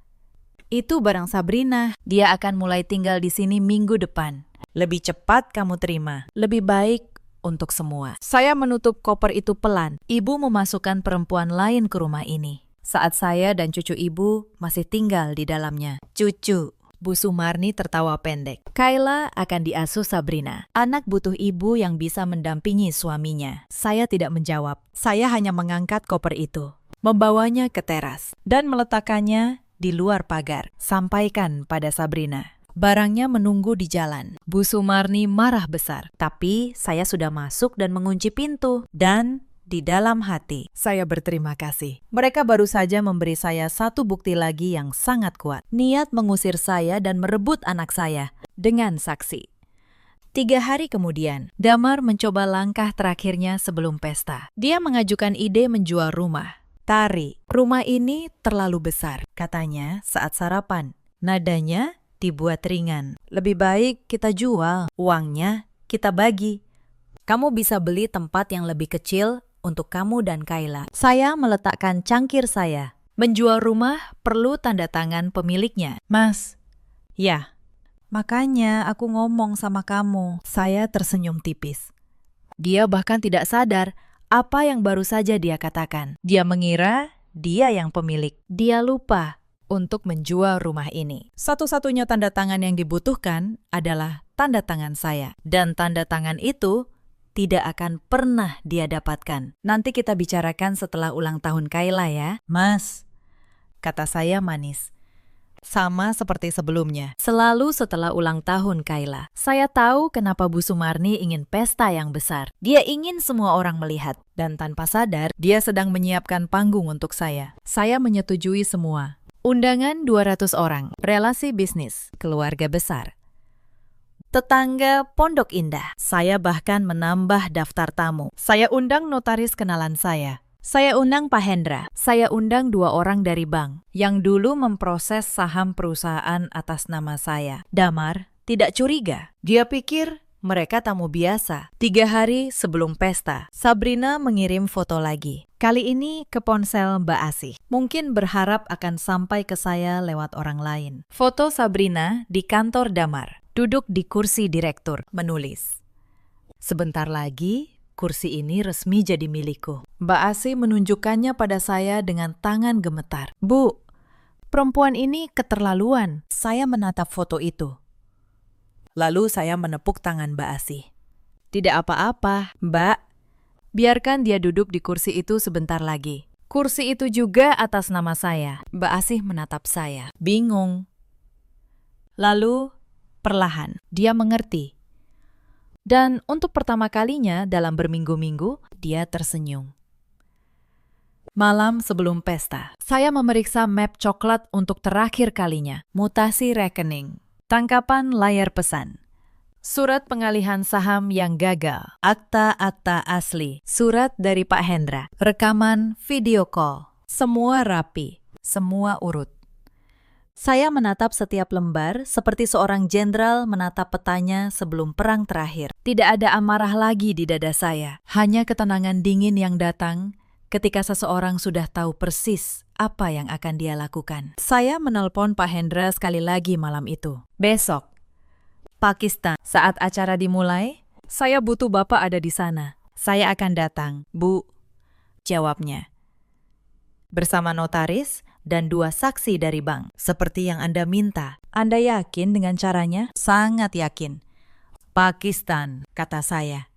Itu barang Sabrina. Dia akan mulai tinggal di sini minggu depan. Lebih cepat kamu terima. Lebih baik untuk semua. Saya menutup koper itu pelan. Ibu memasukkan perempuan lain ke rumah ini. Saat saya dan cucu ibu masih tinggal di dalamnya. Cucu. Bu Sumarni tertawa pendek. Kayla akan diasuh Sabrina. Anak butuh ibu yang bisa mendampingi suaminya. Saya tidak menjawab. Saya hanya mengangkat koper itu, membawanya ke teras, dan meletakkannya di luar pagar. Sampaikan pada Sabrina. Barangnya menunggu di jalan. Bu Sumarni marah besar. Tapi saya sudah masuk dan mengunci pintu. Dan di dalam hati, saya berterima kasih. Mereka baru saja memberi saya satu bukti lagi yang sangat kuat. Niat mengusir saya dan merebut anak saya dengan saksi. 3 hari kemudian, Damar mencoba langkah terakhirnya sebelum pesta. Dia mengajukan ide menjual rumah. Tari, rumah ini terlalu besar, katanya saat sarapan. Nadanya dibuat ringan. Lebih baik kita jual, uangnya kita bagi. Kamu bisa beli tempat yang lebih kecil untuk kamu dan Kayla. Saya meletakkan cangkir saya. Menjual rumah perlu tanda tangan pemiliknya. Mas, ya, makanya aku ngomong sama kamu. Saya tersenyum tipis. Dia bahkan tidak sadar apa yang baru saja dia katakan. Dia mengira dia yang pemilik. Dia lupa untuk menjual rumah ini. Satu-satunya tanda tangan yang dibutuhkan adalah tanda tangan saya. Dan tanda tangan itu tidak akan pernah dia dapatkan. Nanti kita bicarakan setelah ulang tahun Kayla ya. Mas, kata saya manis. Sama seperti sebelumnya. Selalu setelah ulang tahun Kayla. Saya tahu kenapa Bu Sumarni ingin pesta yang besar. Dia ingin semua orang melihat. Dan tanpa sadar, dia sedang menyiapkan panggung untuk saya. Saya menyetujui semua. Undangan 200 orang, relasi bisnis, keluarga besar. Tetangga Pondok Indah. Saya bahkan menambah daftar tamu. Saya undang notaris kenalan saya. Saya undang Pak Hendra. Saya undang 2 orang dari bank yang dulu memproses saham perusahaan atas nama saya. Damar tidak curiga. Dia pikir mereka tamu biasa. 3 hari sebelum pesta, Sabrina mengirim foto lagi. Kali ini ke ponsel Mbak Asih. Mungkin berharap akan sampai ke saya lewat orang lain. Foto Sabrina di kantor Damar. Duduk di kursi direktur, menulis. Sebentar lagi, kursi ini resmi jadi milikku. Mbak Asih menunjukkannya pada saya dengan tangan gemetar. Bu, perempuan ini keterlaluan. Saya menatap foto itu. Lalu saya menepuk tangan Mbak Asih. Tidak apa-apa, Mbak. Biarkan dia duduk di kursi itu sebentar lagi. Kursi itu juga atas nama saya. Mbak Asih menatap saya, bingung. Lalu Perlahan, dia mengerti. Dan untuk pertama kalinya dalam berminggu-minggu, dia tersenyum. Malam sebelum pesta, saya memeriksa map coklat untuk terakhir kalinya. Mutasi rekening, tangkapan layar pesan, surat pengalihan saham yang gagal, akta-akta asli, surat dari Pak Hendra, rekaman video call. Semua rapi, semua urut. Saya menatap setiap lembar seperti seorang jenderal menatap petanya sebelum perang terakhir. Tidak ada amarah lagi di dada saya, hanya ketenangan dingin yang datang ketika seseorang sudah tahu persis apa yang akan dia lakukan. Saya menelpon Pak Hendra sekali lagi malam itu. Besok, Pakistan, saat acara dimulai, saya butuh Bapak ada di sana. Saya akan datang, Bu, jawabnya. Bersama notaris dan 2 saksi dari bank, seperti yang Anda minta. Anda yakin dengan caranya? Sangat yakin. Pakistan, kata saya.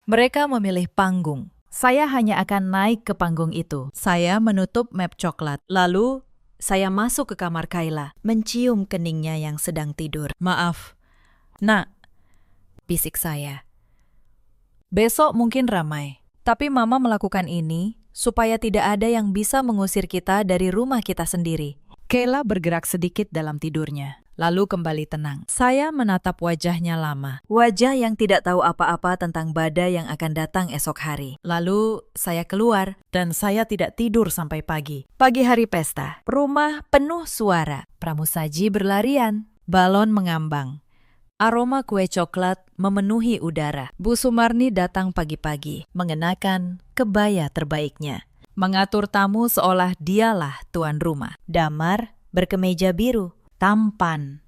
Mereka memilih panggung. Saya hanya akan naik ke panggung itu. Saya menutup map coklat. Lalu, saya masuk ke kamar Kayla, mencium keningnya yang sedang tidur. Maaf, Nak, bisik saya. Besok mungkin ramai, tapi Mama melakukan ini supaya tidak ada yang bisa mengusir kita dari rumah kita sendiri. Kayla bergerak sedikit dalam tidurnya, lalu kembali tenang. Saya menatap wajahnya lama, wajah yang tidak tahu apa-apa tentang badai yang akan datang esok hari. Lalu saya keluar, dan saya tidak tidur sampai pagi. Pagi hari pesta, rumah penuh suara, pramusaji berlarian, balon mengambang. Aroma kue coklat memenuhi udara. Bu Sumarni datang pagi-pagi, mengenakan kebaya terbaiknya. Mengatur tamu seolah dialah tuan rumah. Damar berkemeja biru, tampan.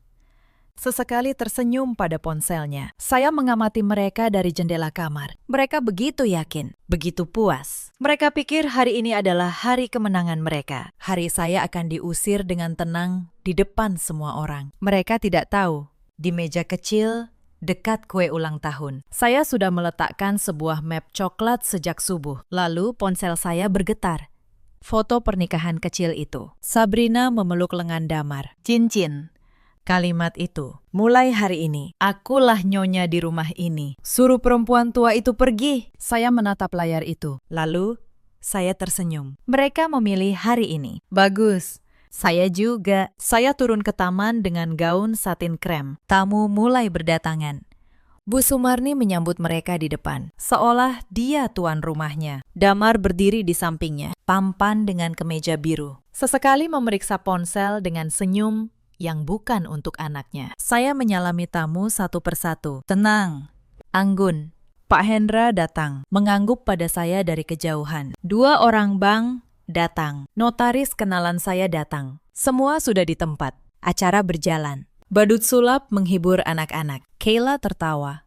Sesekali tersenyum pada ponselnya. Saya mengamati mereka dari jendela kamar. Mereka begitu yakin, begitu puas. Mereka pikir hari ini adalah hari kemenangan mereka. Hari saya akan diusir dengan tenang di depan semua orang. Mereka tidak tahu, di meja kecil dekat kue ulang tahun, saya sudah meletakkan sebuah map coklat sejak subuh. Lalu ponsel saya bergetar. Foto pernikahan kecil itu. Sabrina memeluk lengan Damar. Cincin. Kalimat itu. Mulai hari ini, akulah nyonya di rumah ini. Suruh perempuan tua itu pergi. Saya menatap layar itu. Lalu, saya tersenyum. Mereka memilih hari ini. Bagus. Saya juga. Saya turun ke taman dengan gaun satin krem. Tamu mulai berdatangan. Bu Sumarni menyambut mereka di depan, seolah dia tuan rumahnya. Damar berdiri di sampingnya, tampan dengan kemeja biru. Sesekali memeriksa ponsel dengan senyum yang bukan untuk anaknya. Saya menyalami tamu satu persatu. Tenang, anggun. Pak Hendra datang, mengangguk pada saya dari kejauhan. 2 orang bank datang. Notaris kenalan saya datang. Semua sudah di tempat. Acara berjalan. Badut sulap menghibur anak-anak. Kayla tertawa.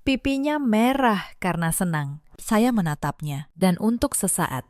Pipinya merah karena senang. Saya menatapnya. Dan untuk sesaat,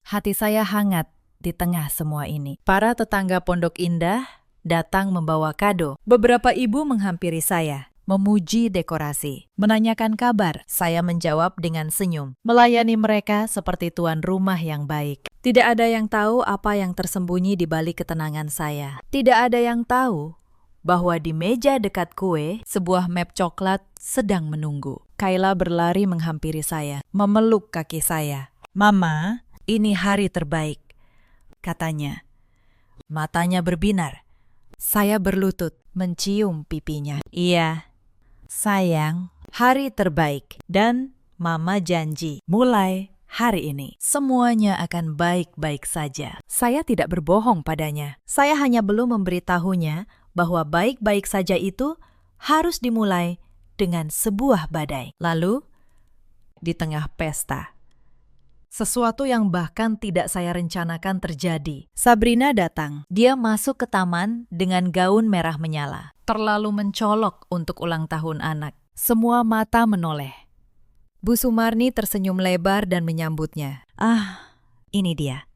hati saya hangat di tengah semua ini. Para tetangga Pondok Indah datang membawa kado. Beberapa ibu menghampiri saya, memuji dekorasi, menanyakan kabar. Saya menjawab dengan senyum, melayani mereka seperti tuan rumah yang baik. Tidak ada yang tahu apa yang tersembunyi di balik ketenangan saya. Tidak ada yang tahu bahwa di meja dekat kue, sebuah map coklat sedang menunggu. Kayla berlari menghampiri saya, memeluk kaki saya. Mama, ini hari terbaik, katanya. Matanya berbinar. Saya berlutut, mencium pipinya. Iya, sayang, hari terbaik. Dan Mama janji, mulai hari ini, semuanya akan baik-baik saja. Saya tidak berbohong padanya. Saya hanya belum memberitahunya bahwa baik-baik saja itu harus dimulai dengan sebuah badai. Lalu, di tengah pesta, sesuatu yang bahkan tidak saya rencanakan terjadi. Sabrina datang. Dia masuk ke taman dengan gaun merah menyala. Terlalu mencolok untuk ulang tahun anak. Semua mata menoleh. Bu Sumarni tersenyum lebar dan menyambutnya. Ah, ini dia,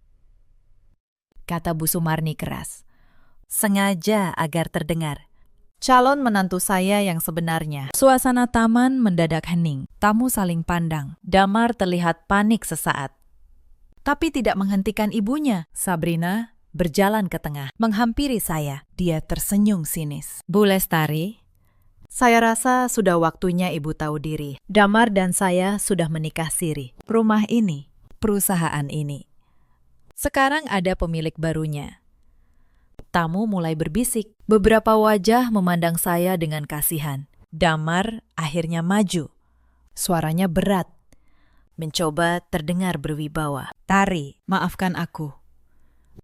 kata Bu Sumarni keras. Sengaja agar terdengar. Calon menantu saya yang sebenarnya. Suasana taman mendadak hening. Tamu saling pandang. Damar terlihat panik sesaat, tapi tidak menghentikan ibunya. Sabrina berjalan ke tengah, menghampiri saya. Dia tersenyum sinis. Bu Lestari, saya rasa sudah waktunya Ibu tahu diri. Damar dan saya sudah menikah siri. Rumah ini, perusahaan ini. Sekarang ada pemilik barunya. Tamu mulai berbisik. Beberapa wajah memandang saya dengan kasihan. Damar akhirnya maju. Suaranya berat. Mencoba terdengar berwibawa. Tari, maafkan aku.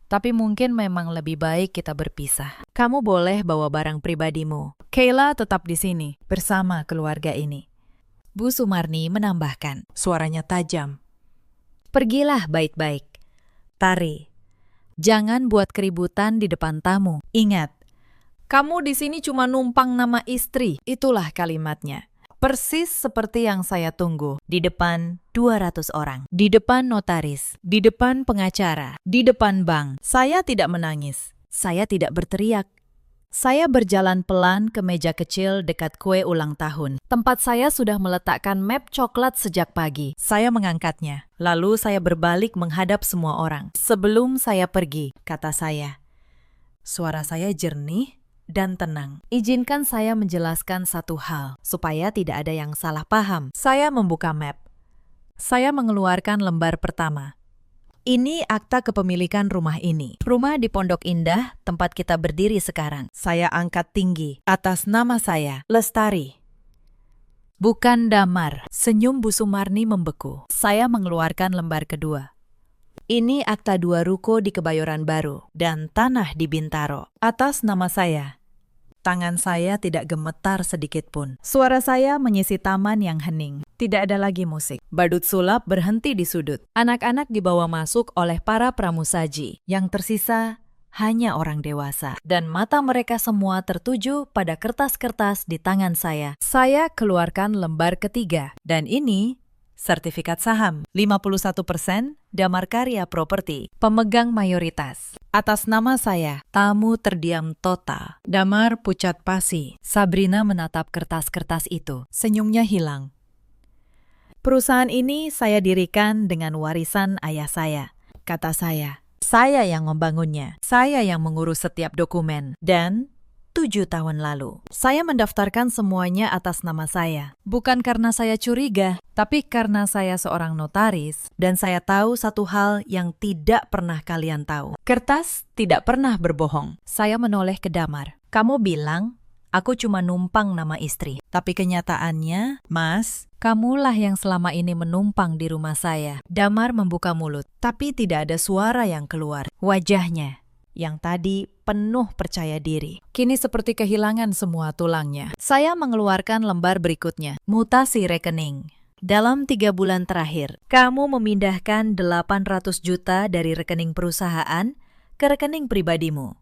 Tapi mungkin memang lebih baik kita berpisah. Kamu boleh bawa barang pribadimu. Kayla tetap di sini, bersama keluarga ini. Bu Sumarni menambahkan, suaranya tajam. Pergilah baik-baik. Tari, jangan buat keributan di depan tamu. Ingat, kamu di sini cuma numpang nama istri. Itulah kalimatnya. Persis seperti yang saya tunggu. Di depan 200 orang. Di depan notaris. Di depan pengacara. Di depan bank. Saya tidak menangis. Saya tidak berteriak. Saya berjalan pelan ke meja kecil dekat kue ulang tahun. Tempat saya sudah meletakkan map coklat sejak pagi. Saya mengangkatnya. Lalu saya berbalik menghadap semua orang. Sebelum saya pergi, kata saya. Suara saya jernih dan tenang. Izinkan saya menjelaskan satu hal, supaya tidak ada yang salah paham. Saya membuka map. Saya mengeluarkan lembar pertama. Ini akta kepemilikan rumah ini. Rumah di Pondok Indah, tempat kita berdiri sekarang. Saya angkat tinggi. Atas nama saya, Lestari. Bukan Damar. Senyum Bu Sumarni membeku. Saya mengeluarkan lembar kedua. Ini akta 2 ruko di Kebayoran Baru dan tanah di Bintaro. Atas nama saya. Tangan saya tidak gemetar sedikit pun. Suara saya mengisi taman yang hening. Tidak ada lagi musik. Badut sulap berhenti di sudut. Anak-anak dibawa masuk oleh para pramusaji. Yang tersisa hanya orang dewasa. Dan mata mereka semua tertuju pada kertas-kertas di tangan saya. Saya keluarkan lembar ketiga. Dan ini sertifikat saham. 51% Damar Karya Properti. Pemegang mayoritas. Atas nama saya, tamu terdiam total. Damar pucat pasi. Sabrina menatap kertas-kertas itu. Senyumnya hilang. Perusahaan ini saya dirikan dengan warisan ayah saya. Kata saya. Saya yang membangunnya. Saya yang mengurus setiap dokumen. Dan 7 tahun lalu, saya mendaftarkan semuanya atas nama saya. Bukan karena saya curiga, tapi karena saya seorang notaris dan saya tahu satu hal yang tidak pernah kalian tahu. Kertas tidak pernah berbohong. Saya menoleh ke Damar. Kamu bilang, aku cuma numpang nama istri. Tapi kenyataannya, Mas, kamulah yang selama ini menumpang di rumah saya. Damar membuka mulut, tapi tidak ada suara yang keluar. Wajahnya yang tadi penuh percaya diri, kini seperti kehilangan semua tulangnya. Saya mengeluarkan lembar berikutnya, mutasi rekening. Dalam 3 bulan terakhir, kamu memindahkan 800 juta dari rekening perusahaan ke rekening pribadimu.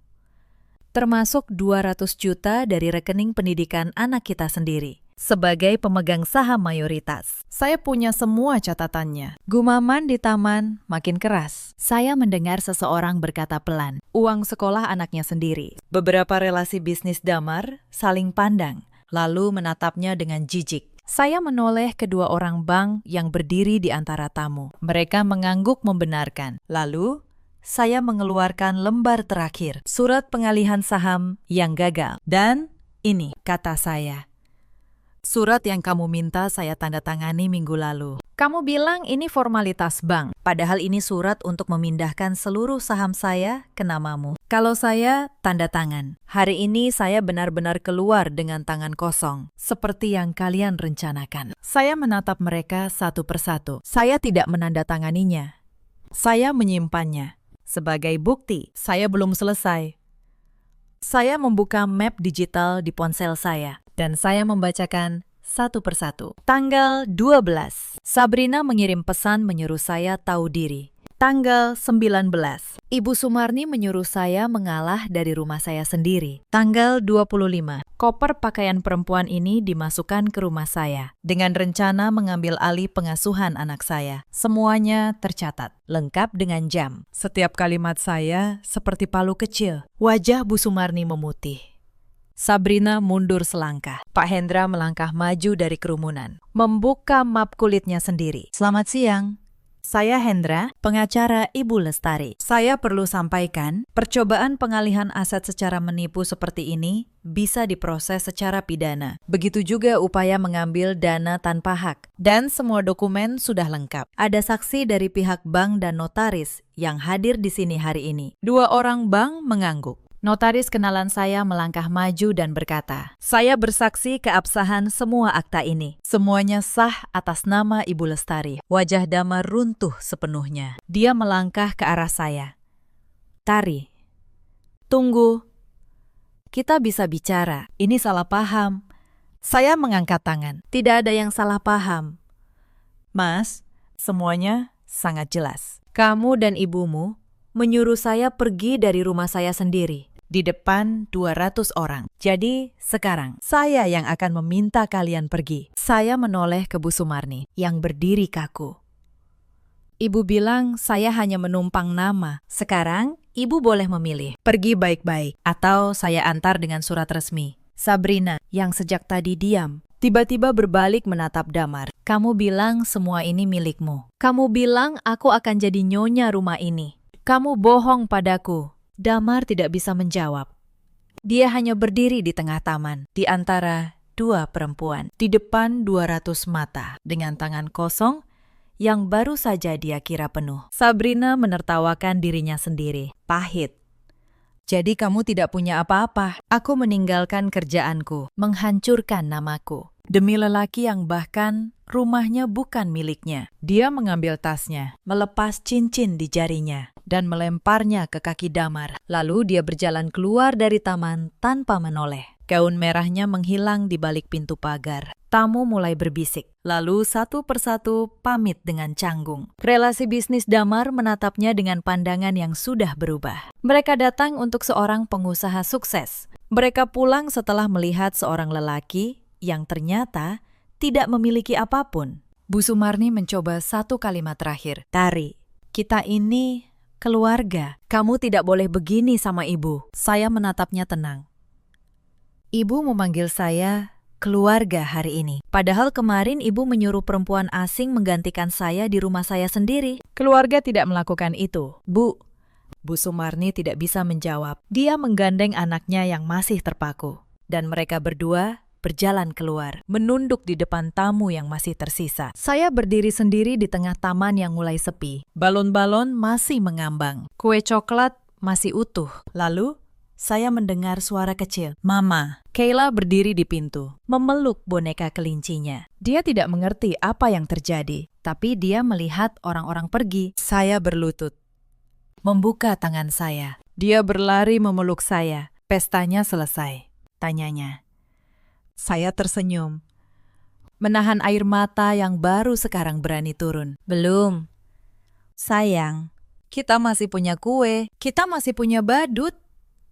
Termasuk 200 juta dari rekening pendidikan anak kita sendiri. Sebagai pemegang saham mayoritas, saya punya semua catatannya. Gumaman di taman makin keras. Saya mendengar seseorang berkata pelan, uang sekolah anaknya sendiri. Beberapa relasi bisnis Damar saling pandang, lalu menatapnya dengan jijik. Saya menoleh kedua orang bank yang berdiri di antara tamu. Mereka mengangguk membenarkan. Lalu, saya mengeluarkan lembar terakhir, surat pengalihan saham yang gagal. Dan ini, kata saya. Surat yang kamu minta saya tanda tangani minggu lalu. Kamu bilang ini formalitas bank, padahal ini surat untuk memindahkan seluruh saham saya ke namamu. Kalau saya tanda tangan, hari ini saya benar-benar keluar dengan tangan kosong, seperti yang kalian rencanakan. Saya menatap mereka satu persatu. Saya tidak menandatanganinya. Saya menyimpannya. Sebagai bukti, saya belum selesai. Saya membuka map digital di ponsel saya. Dan saya membacakan satu persatu. Tanggal 12, Sabrina mengirim pesan menyuruh saya tahu diri. Tanggal 19, Ibu Sumarni menyuruh saya mengalah dari rumah saya sendiri. Tanggal 25, koper pakaian perempuan ini dimasukkan ke rumah saya. Dengan rencana mengambil alih pengasuhan anak saya. Semuanya tercatat, lengkap dengan jam. Setiap kalimat saya seperti palu kecil. Wajah Bu Sumarni memutih. Sabrina mundur selangkah. Pak Hendra melangkah maju dari kerumunan. Membuka map kulitnya sendiri. Selamat siang. Saya Hendra, pengacara Ibu Lestari. Saya perlu sampaikan, percobaan pengalihan aset secara menipu seperti ini bisa diproses secara pidana. Begitu juga upaya mengambil dana tanpa hak. Dan semua dokumen sudah lengkap. Ada saksi dari pihak bank dan notaris yang hadir di sini hari ini. 2 orang bank mengangguk. Notaris kenalan saya melangkah maju dan berkata, "Saya bersaksi keabsahan semua akta ini. Semuanya sah atas nama Ibu Lestari." Wajah Damar runtuh sepenuhnya. Dia melangkah ke arah saya. "Tari, tunggu. Kita bisa bicara. Ini salah paham." Saya mengangkat tangan. Tidak ada yang salah paham. "Mas, semuanya sangat jelas. Kamu dan ibumu menyuruh saya pergi dari rumah saya sendiri di depan 200 orang. Jadi sekarang saya yang akan meminta kalian pergi." Saya menoleh ke Bu Sumarni yang berdiri kaku. "Ibu bilang saya hanya menumpang nama. Sekarang ibu boleh memilih. Pergi baik-baik atau saya antar dengan surat resmi." Sabrina yang sejak tadi diam tiba-tiba berbalik menatap Damar. "Kamu bilang semua ini milikmu. Kamu bilang aku akan jadi nyonya rumah ini. Kamu bohong padaku." Damar tidak bisa menjawab. Dia hanya berdiri di tengah taman, di antara 2 perempuan, di depan 200 mata, dengan tangan kosong yang baru saja dia kira penuh. Sabrina menertawakan dirinya sendiri. Pahit. "Jadi kamu tidak punya apa-apa. Aku meninggalkan kerjaanku, menghancurkan namaku, demi lelaki yang bahkan rumahnya bukan miliknya." Dia mengambil tasnya, melepas cincin di jarinya, dan melemparnya ke kaki Damar. Lalu dia berjalan keluar dari taman tanpa menoleh. Gaun merahnya menghilang di balik pintu pagar. Tamu mulai berbisik, lalu satu persatu pamit dengan canggung. Relasi bisnis Damar menatapnya dengan pandangan yang sudah berubah. Mereka datang untuk seorang pengusaha sukses. Mereka pulang setelah melihat seorang lelaki yang ternyata tidak memiliki apapun. Bu Sumarni mencoba satu kalimat terakhir. "Tari, kita ini keluarga. Kamu tidak boleh begini sama ibu." Saya menatapnya tenang. "Ibu memanggil saya keluarga hari ini. Padahal kemarin ibu menyuruh perempuan asing menggantikan saya di rumah saya sendiri." "Keluarga tidak melakukan itu, Bu." Bu Sumarni tidak bisa menjawab. Dia menggandeng anaknya yang masih terpaku. Dan mereka berdua berjalan keluar, menunduk di depan tamu yang masih tersisa. Saya berdiri sendiri di tengah taman yang mulai sepi. Balon-balon masih mengambang. Kue coklat masih utuh. Lalu, saya mendengar suara kecil. "Mama." Kayla berdiri di pintu, memeluk boneka kelincinya. Dia tidak mengerti apa yang terjadi, tapi dia melihat orang-orang pergi. Saya berlutut, membuka tangan saya. Dia berlari memeluk saya. "Pestanya selesai?" tanyanya. Saya tersenyum, menahan air mata yang baru sekarang berani turun. "Belum. Sayang, kita masih punya kue, kita masih punya badut,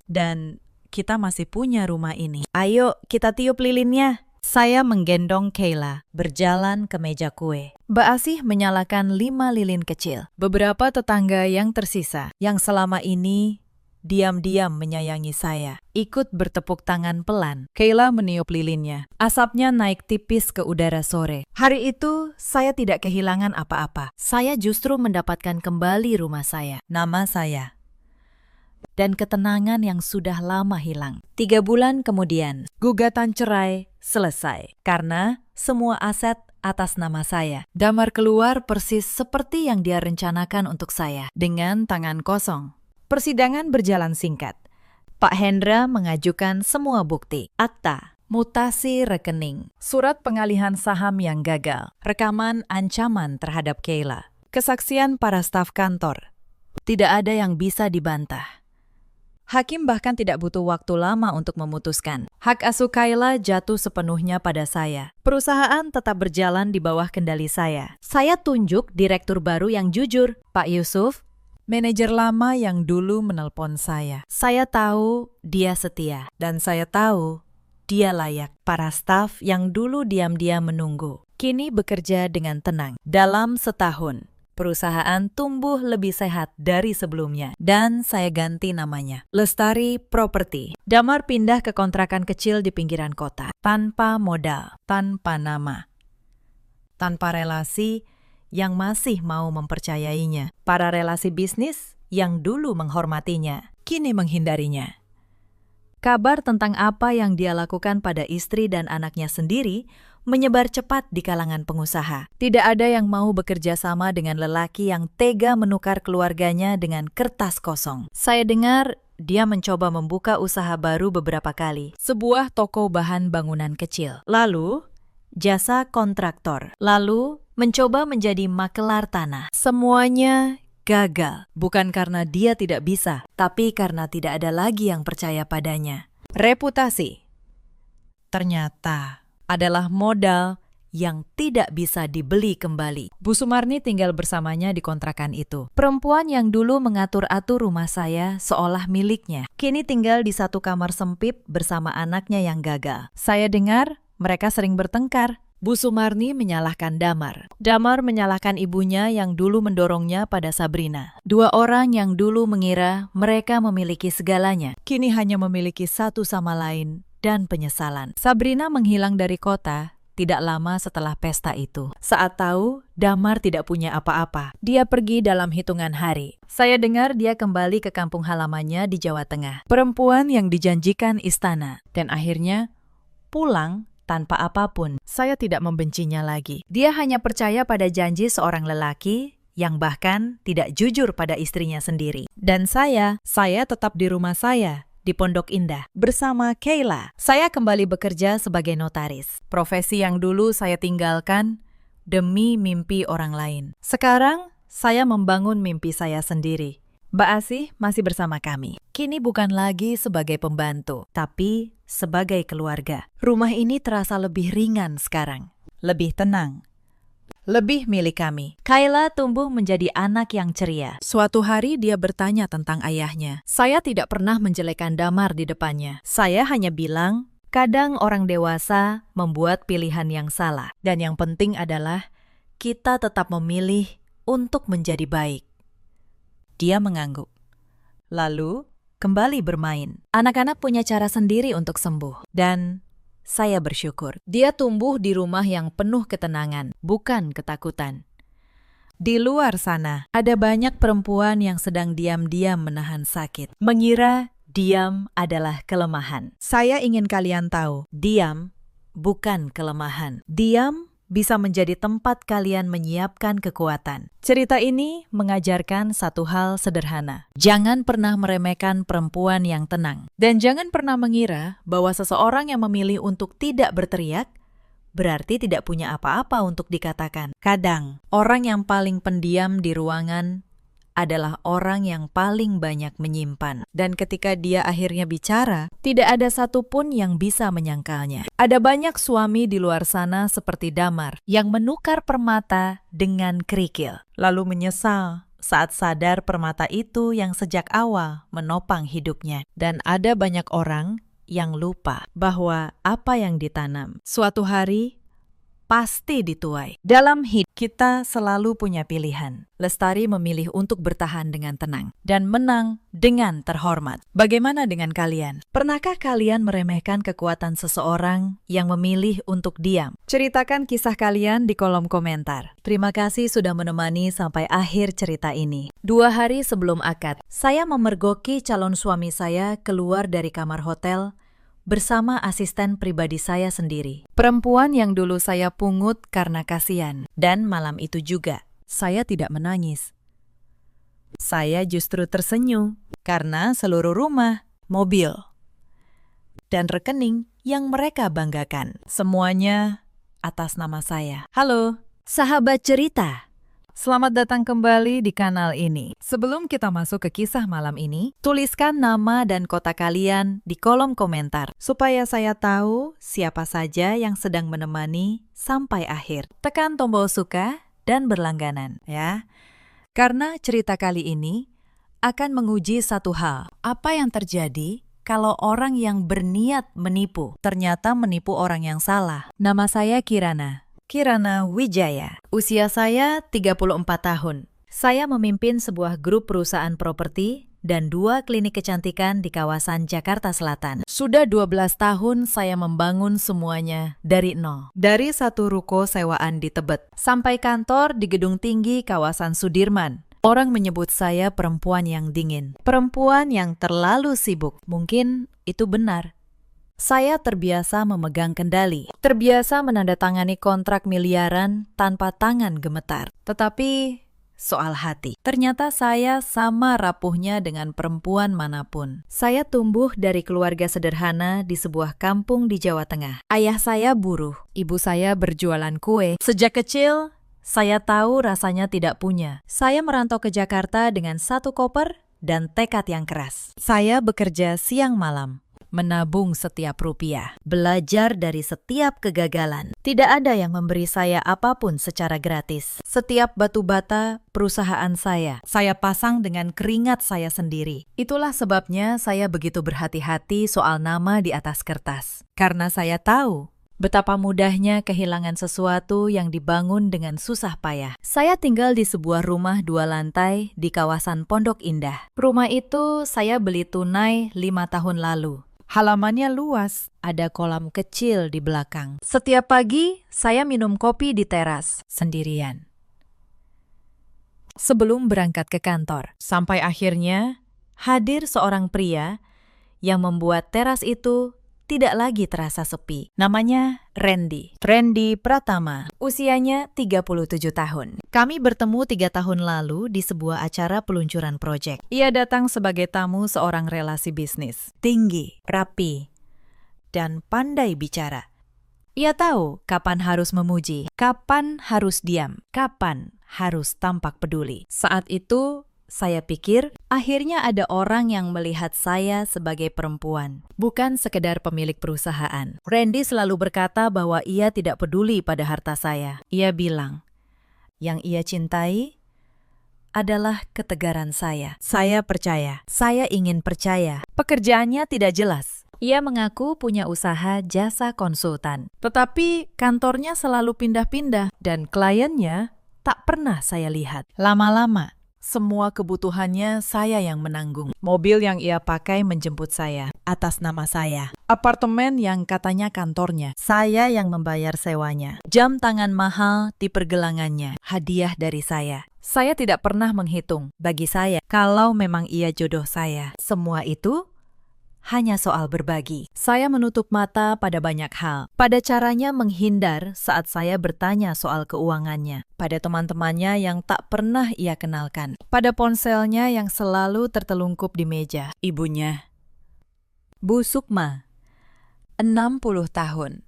dan kita masih punya rumah ini. Ayo, kita tiup lilinnya." Saya menggendong Kayla, berjalan ke meja kue. Mbak Asih menyalakan 5 lilin kecil. Beberapa tetangga yang tersisa, yang selama ini diam-diam menyayangi saya, ikut bertepuk tangan pelan. Kayla meniup lilinnya. Asapnya naik tipis ke udara sore. Hari itu, saya tidak kehilangan apa-apa. Saya justru mendapatkan kembali rumah saya, nama saya, dan ketenangan yang sudah lama hilang. 3 bulan kemudian, gugatan cerai selesai karena semua aset atas nama saya. Damar keluar persis seperti yang dia rencanakan untuk saya, dengan tangan kosong. Persidangan berjalan singkat. Pak Hendra mengajukan semua bukti, akta, mutasi rekening, surat pengalihan saham yang gagal, rekaman ancaman terhadap Kayla, kesaksian para staf kantor. Tidak ada yang bisa dibantah. Hakim bahkan tidak butuh waktu lama untuk memutuskan. Hak asuh Kayla jatuh sepenuhnya pada saya. Perusahaan tetap berjalan di bawah kendali saya. Saya tunjuk direktur baru yang jujur, Pak Yusuf, manajer lama yang dulu menelpon saya. Saya tahu dia setia, dan saya tahu dia layak. Para staf yang dulu diam-diam menunggu, kini bekerja dengan tenang. Dalam setahun, perusahaan tumbuh lebih sehat dari sebelumnya, dan saya ganti namanya, Lestari Property. Damar pindah ke kontrakan kecil di pinggiran kota, tanpa modal, tanpa nama, tanpa relasi yang masih mau mempercayainya. Para relasi bisnis yang dulu menghormatinya, kini menghindarinya. Kabar tentang apa yang dia lakukan pada istri dan anaknya sendiri menyebar cepat di kalangan pengusaha. Tidak ada yang mau bekerja sama dengan lelaki yang tega menukar keluarganya dengan kertas kosong. Saya dengar dia mencoba membuka usaha baru beberapa kali. Sebuah toko bahan bangunan kecil. Lalu, jasa kontraktor. Lalu, mencoba menjadi makelar tanah. Semuanya gagal. Bukan karena dia tidak bisa, tapi karena tidak ada lagi yang percaya padanya. Reputasi ternyata adalah modal yang tidak bisa dibeli kembali. Bu Sumarni tinggal bersamanya di kontrakan itu. Perempuan yang dulu mengatur-atur rumah saya seolah miliknya, kini tinggal di satu kamar sempit bersama anaknya yang gagal. Saya dengar mereka sering bertengkar. Bu Sumarni menyalahkan Damar. Damar menyalahkan ibunya yang dulu mendorongnya pada Sabrina. Dua orang yang dulu mengira mereka memiliki segalanya, kini hanya memiliki satu sama lain dan penyesalan. Sabrina menghilang dari kota tidak lama setelah pesta itu. Saat tahu, Damar tidak punya apa-apa. Dia pergi dalam hitungan hari. Saya dengar dia kembali ke kampung halamannya di Jawa Tengah. Perempuan yang dijanjikan istana. Dan akhirnya pulang tanpa apapun. Saya tidak membencinya lagi. Dia hanya percaya pada janji seorang lelaki yang bahkan tidak jujur pada istrinya sendiri. Dan saya tetap di rumah saya di Pondok Indah bersama Kayla. Saya kembali bekerja sebagai notaris. Profesi yang dulu saya tinggalkan demi mimpi orang lain. Sekarang saya membangun mimpi saya sendiri. Mbak Asih masih bersama kami. Kini bukan lagi sebagai pembantu, tapi sebagai keluarga. Rumah ini terasa lebih ringan sekarang, lebih tenang, lebih milik kami. Kayla tumbuh menjadi anak yang ceria. Suatu hari dia bertanya tentang ayahnya. Saya tidak pernah menjelekkan Damar di depannya. Saya hanya bilang, kadang orang dewasa membuat pilihan yang salah. Dan yang penting adalah kita tetap memilih untuk menjadi baik. Dia mengangguk. Lalu kembali bermain. Anak-anak punya cara sendiri untuk sembuh. Dan saya bersyukur. Dia tumbuh di rumah yang penuh ketenangan, bukan ketakutan. Di luar sana, ada banyak perempuan yang sedang diam-diam menahan sakit. Mengira diam adalah kelemahan. Saya ingin kalian tahu, diam bukan kelemahan. Diam bisa menjadi tempat kalian menyiapkan kekuatan. Cerita ini mengajarkan satu hal sederhana. Jangan pernah meremehkan perempuan yang tenang. Dan jangan pernah mengira bahwa seseorang yang memilih untuk tidak berteriak berarti tidak punya apa-apa untuk dikatakan. Kadang, orang yang paling pendiam di ruangan adalah orang yang paling banyak menyimpan. Dan ketika dia akhirnya bicara, tidak ada satupun yang bisa menyangkalnya. Ada banyak suami di luar sana seperti Damar yang menukar permata dengan kerikil, lalu menyesal saat sadar permata itu yang sejak awal menopang hidupnya. Dan ada banyak orang yang lupa bahwa apa yang ditanam suatu hari pasti dituai. Dalam hidup kita selalu punya pilihan. Lestari memilih untuk bertahan dengan tenang dan menang dengan terhormat. Bagaimana dengan kalian? Pernahkah kalian meremehkan kekuatan seseorang yang memilih untuk diam? Ceritakan kisah kalian di kolom komentar. Terima kasih sudah menemani sampai akhir cerita ini. 2 hari sebelum akad, saya memergoki calon suami saya keluar dari kamar hotel bersama asisten pribadi saya sendiri. Perempuan yang dulu saya pungut karena kasihan. Dan malam itu juga, saya tidak menangis. Saya justru tersenyum karena seluruh rumah, mobil, dan rekening yang mereka banggakan. Semuanya atas nama saya. Halo, sahabat cerita. Selamat datang kembali di kanal ini. Sebelum kita masuk ke kisah malam ini, tuliskan nama dan kota kalian di kolom komentar supaya saya tahu siapa saja yang sedang menemani sampai akhir. Tekan tombol suka dan berlangganan ya. Karena cerita kali ini akan menguji satu hal. Apa yang terjadi kalau orang yang berniat menipu ternyata menipu orang yang salah? Nama saya Kirana Wijaya. Usia saya 34 tahun. Saya memimpin sebuah grup perusahaan properti dan 2 klinik kecantikan di kawasan Jakarta Selatan. Sudah 12 tahun saya membangun semuanya dari nol. Dari satu ruko sewaan di Tebet, sampai kantor di gedung tinggi kawasan Sudirman. Orang menyebut saya perempuan yang dingin, perempuan yang terlalu sibuk. Mungkin itu benar. Saya terbiasa memegang kendali, terbiasa menandatangani kontrak miliaran tanpa tangan gemetar. Tetapi soal hati, ternyata saya sama rapuhnya dengan perempuan manapun. Saya tumbuh dari keluarga sederhana di sebuah kampung di Jawa Tengah. Ayah saya buruh, ibu saya berjualan kue. Sejak kecil, saya tahu rasanya tidak punya. Saya merantau ke Jakarta dengan 1 koper dan tekad yang keras. Saya bekerja siang malam, menabung setiap rupiah, belajar dari setiap kegagalan. Tidak ada yang memberi saya apapun secara gratis. Setiap batu bata perusahaan saya pasang dengan keringat saya sendiri. Itulah sebabnya saya begitu berhati-hati soal nama di atas kertas. Karena saya tahu betapa mudahnya kehilangan sesuatu yang dibangun dengan susah payah. Saya tinggal di sebuah rumah 2 lantai di kawasan Pondok Indah. Rumah itu saya beli tunai 5 tahun lalu. Halamannya luas, ada kolam kecil di belakang. Setiap pagi, saya minum kopi di teras, sendirian. Sebelum berangkat ke kantor, sampai akhirnya hadir seorang pria yang membuat teras itu tidak lagi terasa sepi. Namanya Randy Pratama. Usianya 37 tahun. Kami bertemu 3 tahun lalu di sebuah acara peluncuran proyek. Ia datang sebagai tamu seorang relasi bisnis. Tinggi, rapi, dan pandai bicara. Ia tahu kapan harus memuji, kapan harus diam, kapan harus tampak peduli. Saat itu, saya pikir akhirnya ada orang yang melihat saya sebagai perempuan, bukan sekedar pemilik perusahaan. Randy selalu berkata bahwa ia tidak peduli pada harta saya. Ia bilang, yang ia cintai adalah ketegaran saya. Saya percaya, saya ingin percaya. Pekerjaannya tidak jelas. Ia mengaku punya usaha jasa konsultan, tetapi kantornya selalu pindah-pindah dan kliennya tak pernah saya lihat. Lama-lama, semua kebutuhannya saya yang menanggung. Mobil yang ia pakai menjemput saya, atas nama saya. Apartemen yang katanya kantornya, saya yang membayar sewanya. Jam tangan mahal di pergelangannya, hadiah dari saya. Saya tidak pernah menghitung, bagi saya, kalau memang ia jodoh saya. Semua itu hanya soal berbagi. Saya menutup mata pada banyak hal. Pada caranya menghindar saat saya bertanya soal keuangannya. Pada teman-temannya yang tak pernah ia kenalkan. Pada ponselnya yang selalu tertelungkup di meja. Ibunya, Bu Sukma, 60 tahun.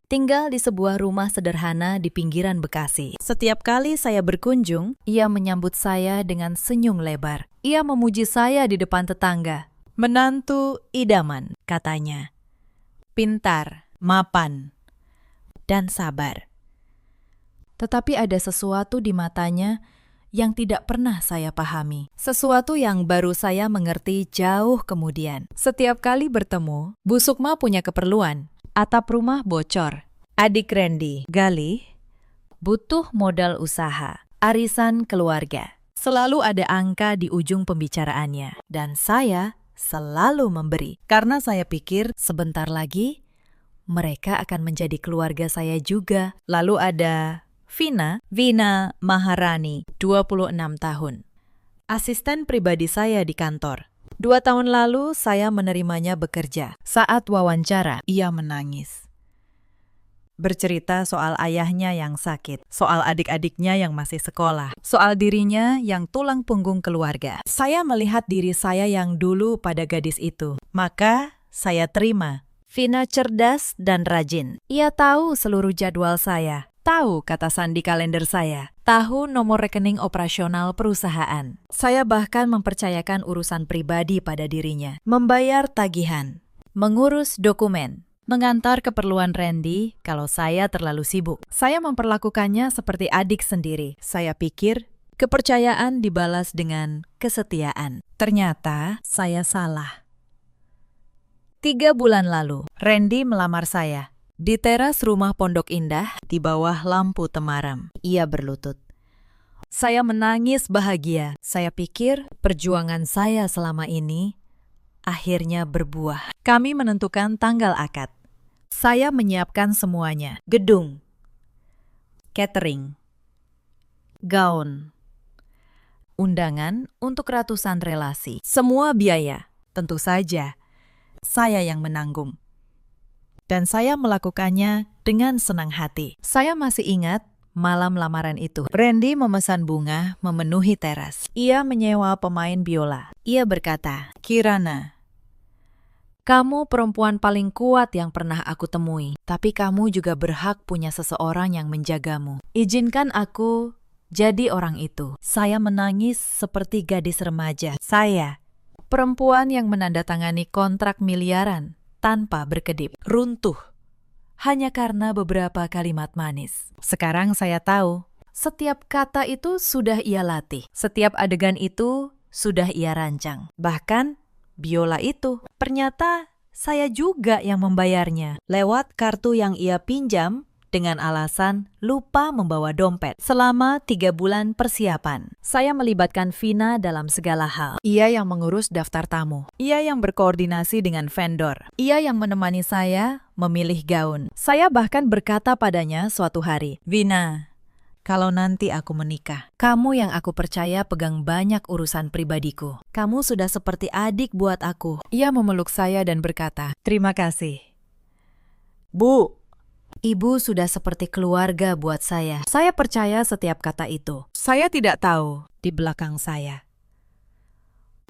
Tinggal di sebuah rumah sederhana di pinggiran Bekasi. Setiap kali saya berkunjung, ia menyambut saya dengan senyum lebar. Ia memuji saya di depan tetangga. Menantu idaman, katanya. Pintar, mapan, dan sabar. Tetapi ada sesuatu di matanya yang tidak pernah saya pahami. Sesuatu yang baru saya mengerti jauh kemudian. Setiap kali bertemu, Bu Sukma punya keperluan. Atap rumah bocor. Adik Randy, Galih, butuh modal usaha. Arisan keluarga. Selalu ada angka di ujung pembicaraannya. Dan saya selalu memberi. Karena saya pikir sebentar lagi mereka akan menjadi keluarga saya juga. Lalu ada Vina Maharani, 26 tahun. Asisten pribadi saya di kantor. 2 tahun lalu saya menerimanya bekerja. Saat wawancara, ia menangis. Bercerita soal ayahnya yang sakit, soal adik-adiknya yang masih sekolah, soal dirinya yang tulang punggung keluarga. Saya melihat diri saya yang dulu pada gadis itu, maka saya terima. Vina cerdas dan rajin. Ia tahu seluruh jadwal saya, tahu kata sandi kalender saya, tahu nomor rekening operasional perusahaan. Saya bahkan mempercayakan urusan pribadi pada dirinya, membayar tagihan, mengurus dokumen, mengantar keperluan Randy kalau saya terlalu sibuk. Saya memperlakukannya seperti adik sendiri. Saya pikir kepercayaan dibalas dengan kesetiaan. Ternyata saya salah. 3 bulan lalu, Randy melamar saya. Di teras rumah Pondok Indah, di bawah lampu temaram. Ia berlutut. Saya menangis bahagia. Saya pikir perjuangan saya selama ini akhirnya berbuah. Kami menentukan tanggal akad. Saya menyiapkan semuanya. Gedung, catering, gaun, undangan untuk ratusan relasi. Semua biaya, tentu saja, saya yang menanggung. Dan saya melakukannya dengan senang hati. Saya masih ingat malam lamaran itu. Randy memesan bunga memenuhi teras. Ia menyewa pemain biola. Ia berkata, "Kirana, kamu perempuan paling kuat yang pernah aku temui. Tapi kamu juga berhak punya seseorang yang menjagamu. Izinkan aku jadi orang itu." Saya menangis seperti gadis remaja. Saya, perempuan yang menandatangani kontrak miliaran tanpa berkedip, runtuh hanya karena beberapa kalimat manis. Sekarang saya tahu, setiap kata itu sudah ia latih. Setiap adegan itu sudah ia rancang. Bahkan, biola itu, ternyata saya juga yang membayarnya. Lewat kartu yang ia pinjam dengan alasan lupa membawa dompet. Selama 3 bulan persiapan, saya melibatkan Vina dalam segala hal. Ia yang mengurus daftar tamu. Ia yang berkoordinasi dengan vendor. Ia yang menemani saya memilih gaun. Saya bahkan berkata padanya suatu hari, "Vina, kalau nanti aku menikah, kamu yang aku percaya pegang banyak urusan pribadiku. Kamu sudah seperti adik buat aku." Ia memeluk saya dan berkata, "Terima kasih, Bu. Ibu sudah seperti keluarga buat saya." Saya percaya setiap kata itu. Saya tidak tahu di belakang saya.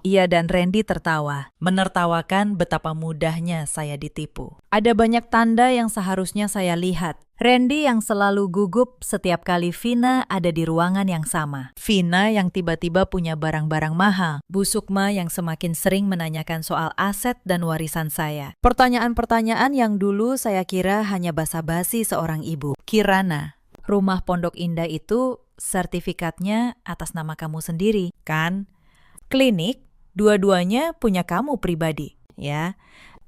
Ia dan Randy tertawa, menertawakan betapa mudahnya saya ditipu. Ada banyak tanda yang seharusnya saya lihat. Randy yang selalu gugup setiap kali Vina ada di ruangan yang sama. Vina yang tiba-tiba punya barang-barang mahal. Bu Sukma yang semakin sering menanyakan soal aset dan warisan saya. Pertanyaan-pertanyaan yang dulu saya kira hanya basa-basi seorang ibu. "Kirana, rumah Pondok Indah itu sertifikatnya atas nama kamu sendiri, kan? Klinik, dua-duanya punya kamu pribadi, ya,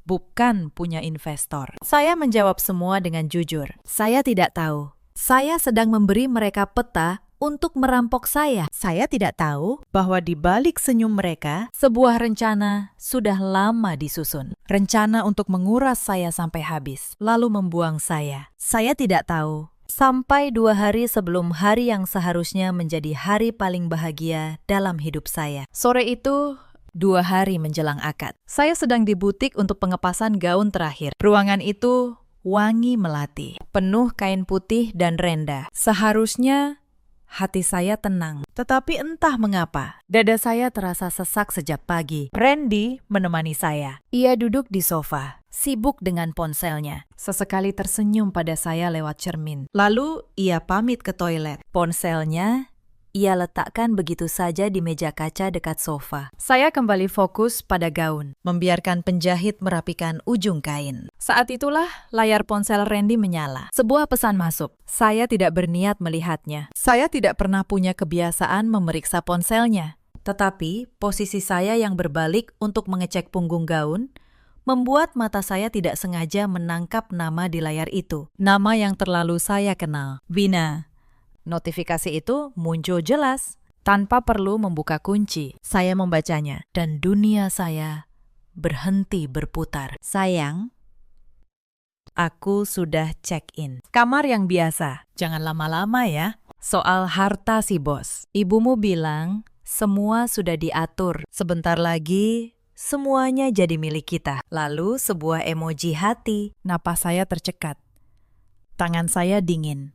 bukan punya investor." Saya menjawab semua dengan jujur. Saya tidak tahu. Saya sedang memberi mereka peta untuk merampok saya. Saya tidak tahu bahwa di balik senyum mereka, sebuah rencana sudah lama disusun. Rencana untuk menguras saya sampai habis, lalu membuang saya. Saya tidak tahu. Sampai 2 hari sebelum hari yang seharusnya menjadi hari paling bahagia dalam hidup saya. Sore itu, 2 hari menjelang akad, saya sedang di butik untuk pengepasan gaun terakhir. Ruangan itu wangi melati, penuh kain putih dan renda. Seharusnya hati saya tenang, tetapi entah mengapa, dada saya terasa sesak sejak pagi. Randy menemani saya. Ia duduk di sofa, sibuk dengan ponselnya. Sesekali tersenyum pada saya lewat cermin. Lalu ia pamit ke toilet. Ponselnya ia letakkan begitu saja di meja kaca dekat sofa. Saya kembali fokus pada gaun, membiarkan penjahit merapikan ujung kain. Saat itulah layar ponsel Randy menyala. Sebuah pesan masuk. Saya tidak berniat melihatnya. Saya tidak pernah punya kebiasaan memeriksa ponselnya. Tetapi posisi saya yang berbalik untuk mengecek punggung gaun membuat mata saya tidak sengaja menangkap nama di layar itu. Nama yang terlalu saya kenal, Vina. Notifikasi itu muncul jelas, tanpa perlu membuka kunci. Saya membacanya, dan dunia saya berhenti berputar. "Sayang, aku sudah check-in. Kamar yang biasa, jangan lama-lama ya. Soal harta si bos. Ibumu bilang semua sudah diatur. Sebentar lagi semuanya jadi milik kita." Lalu sebuah emoji hati. Napas saya tercekat. Tangan saya dingin.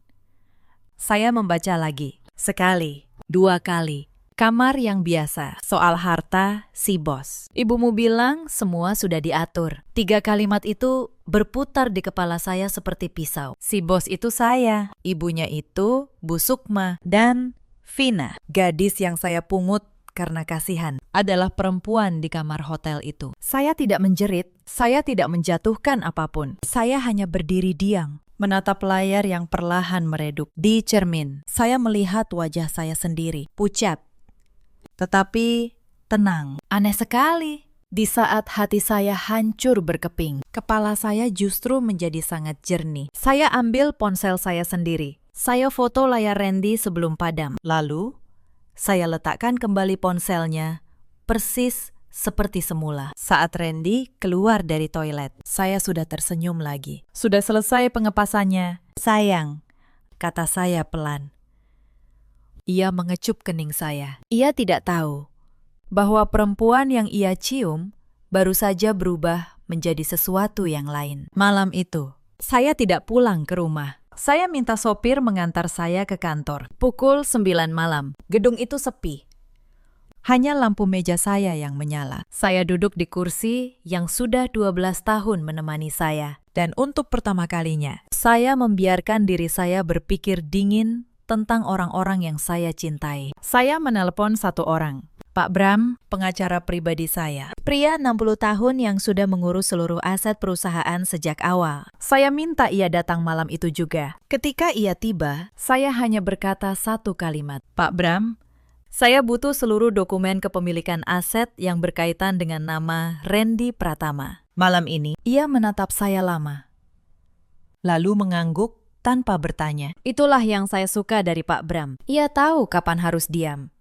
Saya membaca lagi. Sekali, 2 kali. Kamar yang biasa. Soal harta si bos. Ibumu bilang semua sudah diatur. 3 kalimat itu berputar di kepala saya seperti pisau. Si bos itu saya. Ibunya itu Bu Sukma. Dan Vina, gadis yang saya pungut karena kasihan, adalah perempuan di kamar hotel itu. Saya tidak menjerit. Saya tidak menjatuhkan apapun. Saya hanya berdiri diam, menatap layar yang perlahan meredup. Di cermin, saya melihat wajah saya sendiri, pucat, tetapi tenang. Aneh sekali. Di saat hati saya hancur berkeping, kepala saya justru menjadi sangat jernih. Saya ambil ponsel saya sendiri. Saya foto layar Randy sebelum padam. Lalu, Saya letakkan kembali ponselnya, persis seperti semula. Saat Randy keluar dari toilet, saya sudah tersenyum lagi. Sudah selesai pengepasannya. Sayang, kata saya pelan. Ia mengecup kening saya. Ia tidak tahu bahwa perempuan yang ia cium baru saja berubah menjadi sesuatu yang lain. Malam itu, saya tidak pulang ke rumah. Saya minta sopir mengantar saya ke kantor. Pukul 9 malam, gedung itu sepi. Hanya lampu meja saya yang menyala. Saya duduk di kursi yang sudah 12 tahun menemani saya. Dan untuk pertama kalinya, saya membiarkan diri saya berpikir dingin tentang orang-orang yang saya cintai. Saya menelpon satu orang. Pak Bram, pengacara pribadi saya. Pria 60 tahun yang sudah mengurus seluruh aset perusahaan sejak awal. Saya minta ia datang malam itu juga. Ketika ia tiba, saya hanya berkata satu kalimat. Pak Bram, saya butuh seluruh dokumen kepemilikan aset yang berkaitan dengan nama Randy Pratama. Malam ini, ia menatap saya lama. Lalu mengangguk tanpa bertanya. Itulah yang saya suka dari Pak Bram. Ia tahu kapan harus diam.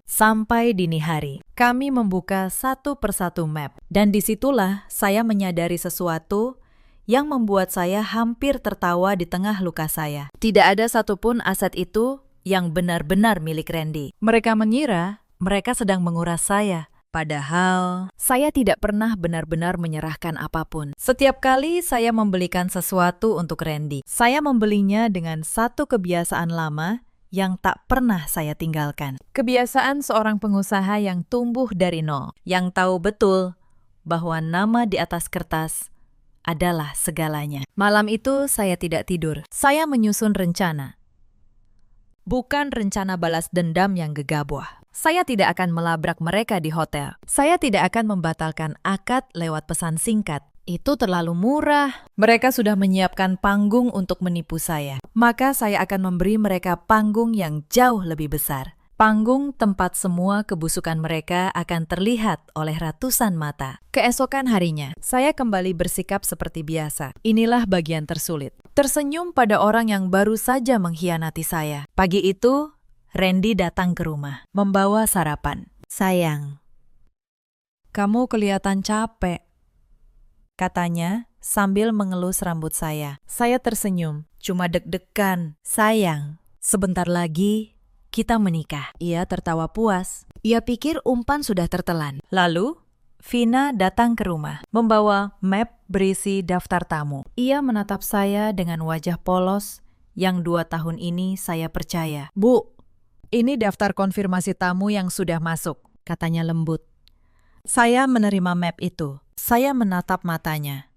Sampai dini hari, kami membuka satu persatu map. Dan disitulah saya menyadari sesuatu yang membuat saya hampir tertawa di tengah luka saya. Tidak ada satupun aset itu yang benar-benar milik Randy. Mereka mengira mereka sedang menguras saya. Padahal, saya tidak pernah benar-benar menyerahkan apapun. Setiap kali saya membelikan sesuatu untuk Randy, saya membelinya dengan satu kebiasaan lama yang tak pernah saya tinggalkan. Kebiasaan seorang pengusaha yang tumbuh dari nol, yang tahu betul bahwa nama di atas kertas adalah segalanya. Malam itu saya tidak tidur. Saya menyusun rencana. Bukan rencana balas dendam yang gegabah. Saya tidak akan melabrak mereka di hotel. Saya tidak akan membatalkan akad lewat pesan singkat. Itu terlalu murah. Mereka sudah menyiapkan panggung untuk menipu saya. Maka saya akan memberi mereka panggung yang jauh lebih besar. Panggung tempat semua kebusukan mereka akan terlihat oleh ratusan mata. Keesokan harinya, saya kembali bersikap seperti biasa. Inilah bagian tersulit. Tersenyum pada orang yang baru saja mengkhianati saya. Pagi itu, Randy datang ke rumah, membawa sarapan. Sayang, kamu kelihatan capek, katanya sambil mengelus rambut saya. Saya tersenyum, cuma deg-degan. Sayang, sebentar lagi kita menikah. Ia tertawa puas. Ia pikir umpan sudah tertelan. Lalu, Vina datang ke rumah, membawa map berisi daftar tamu. Ia menatap saya dengan wajah polos yang 2 tahun ini saya percaya. Bu, ini daftar konfirmasi tamu yang sudah masuk, katanya lembut. Saya menerima map itu. Saya menatap matanya.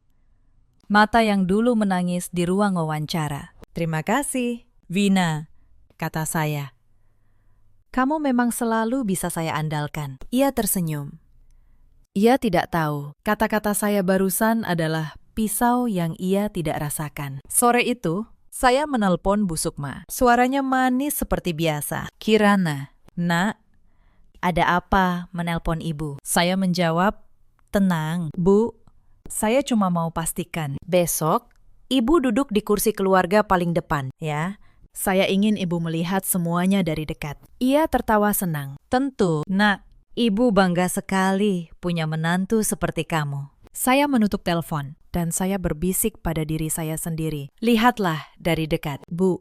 Mata yang dulu menangis di ruang wawancara. Terima kasih, Vina, kata saya. Kamu memang selalu bisa saya andalkan. Ia tersenyum. Ia tidak tahu, kata-kata saya barusan adalah pisau yang ia tidak rasakan. Sore itu, saya menelpon Bu Sukma. Suaranya manis seperti biasa. Kirana, nak, ada apa menelpon ibu? Saya menjawab, tenang, Bu. Saya cuma mau pastikan, besok ibu duduk di kursi keluarga paling depan, ya. Saya ingin ibu melihat semuanya dari dekat. Ia tertawa senang. Tentu, nak, ibu bangga sekali punya menantu seperti kamu. Saya menutup telepon dan saya berbisik pada diri saya sendiri. Lihatlah dari dekat, Bu.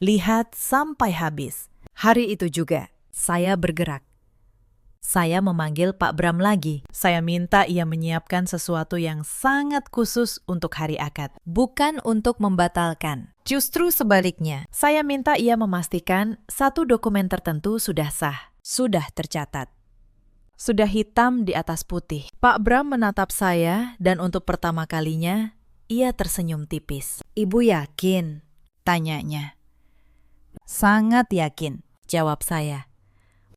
Lihat sampai habis. Hari itu juga, saya bergerak. Saya memanggil Pak Bram lagi. Saya minta ia menyiapkan sesuatu yang sangat khusus untuk hari akad. Bukan untuk membatalkan. Justru sebaliknya, saya minta ia memastikan satu dokumen tertentu sudah sah, sudah tercatat. Sudah hitam di atas putih. Pak Bram menatap saya dan untuk pertama kalinya, ia tersenyum tipis. Ibu yakin? Tanyanya. Sangat yakin, jawab saya.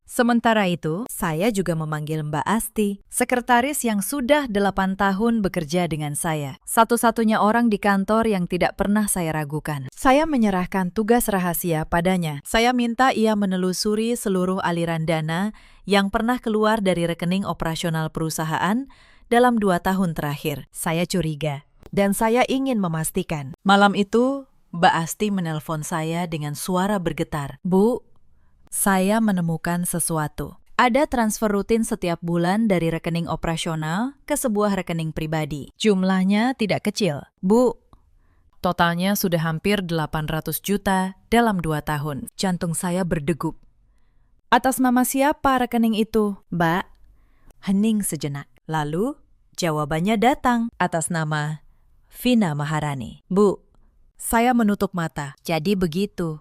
Sementara itu, saya juga memanggil Mbak Asti, sekretaris yang sudah 8 tahun bekerja dengan saya. Satu-satunya orang di kantor yang tidak pernah saya ragukan. Saya menyerahkan tugas rahasia padanya. Saya minta ia menelusuri seluruh aliran dana yang pernah keluar dari rekening operasional perusahaan dalam 2 tahun terakhir. Saya curiga, dan saya ingin memastikan. Malam itu, Mbak Asti menelpon saya dengan suara bergetar. Bu, Saya menemukan sesuatu. Ada transfer rutin setiap bulan dari rekening operasional ke sebuah rekening pribadi. Jumlahnya tidak kecil. Bu, totalnya sudah hampir 800 juta dalam 2 tahun. Jantung saya berdegup. Atas nama siapa rekening itu, Mbak? Hening sejenak. Lalu, jawabannya datang atas nama Vina Maharani. Bu, saya menutup mata. Jadi begitu.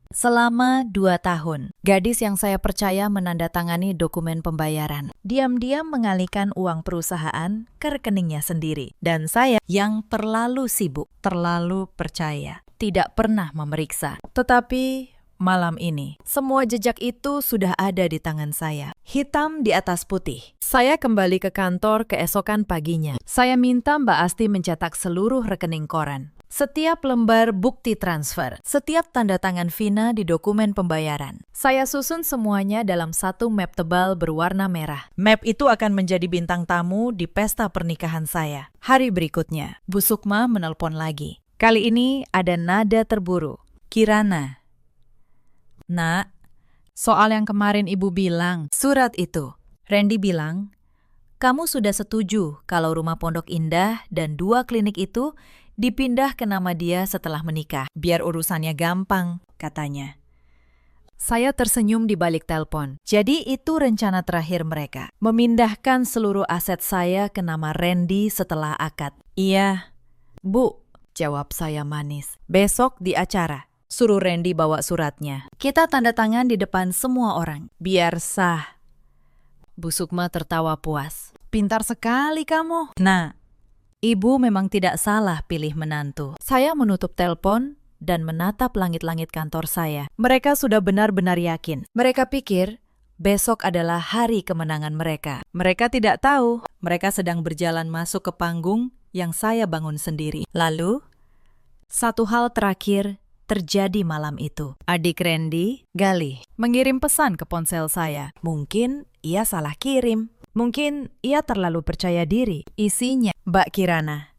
Selama 2 tahun, gadis yang saya percaya menandatangani dokumen pembayaran. Diam-diam mengalihkan uang perusahaan ke rekeningnya sendiri. Dan saya yang terlalu sibuk, terlalu percaya, tidak pernah memeriksa. Tetapi malam ini, semua jejak itu sudah ada di tangan saya. Hitam di atas putih. Saya kembali ke kantor keesokan paginya. Saya minta Mbak Asti mencetak seluruh rekening koran. Setiap lembar bukti transfer, setiap tanda tangan Vina di dokumen pembayaran. Saya susun semuanya dalam satu map tebal berwarna merah. Map itu akan menjadi bintang tamu di pesta pernikahan saya. Hari berikutnya, Bu Sukma menelpon lagi. Kali ini ada nada terburu. Kirana. Nak, soal yang kemarin Ibu bilang, surat itu. Randy bilang, kamu sudah setuju kalau rumah Pondok Indah dan 2 klinik itu dipindah ke nama dia setelah menikah. Biar urusannya gampang, katanya. Saya tersenyum di balik telepon. Jadi itu rencana terakhir mereka. Memindahkan seluruh aset saya ke nama Randy setelah akad. Iya, Bu, jawab saya manis. Besok di acara. Suruh Randy bawa suratnya. Kita tanda tangan di depan semua orang. Biar sah. Bu Sukma tertawa puas. Pintar sekali kamu. Nah, Ibu memang tidak salah pilih menantu. Saya menutup telepon dan menatap langit-langit kantor saya. Mereka sudah benar-benar yakin. Mereka pikir besok adalah hari kemenangan mereka. Mereka tidak tahu mereka sedang berjalan masuk ke panggung yang saya bangun sendiri. Lalu, satu hal terakhir terjadi malam itu. Adik Randy, Galih, mengirim pesan ke ponsel saya. Mungkin ia salah kirim. Mungkin ia terlalu percaya diri. Isinya, Mbak Kirana.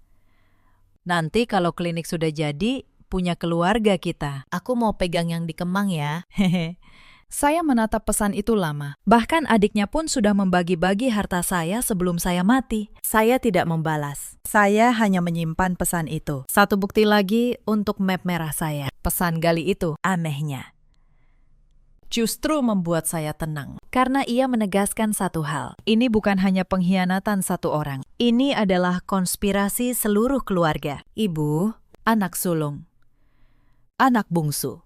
Nanti kalau klinik sudah jadi, punya keluarga kita. Aku mau pegang yang di Kemang ya. Hehe. Saya menatap pesan itu lama. Bahkan adiknya pun sudah membagi-bagi harta saya sebelum saya mati. Saya tidak membalas. Saya hanya menyimpan pesan itu. Satu bukti lagi untuk map merah saya. Pesan Galih itu, anehnya, justru membuat saya tenang. Karena ia menegaskan satu hal. Ini bukan hanya pengkhianatan satu orang. Ini adalah konspirasi seluruh keluarga. Ibu, anak sulung, anak bungsu,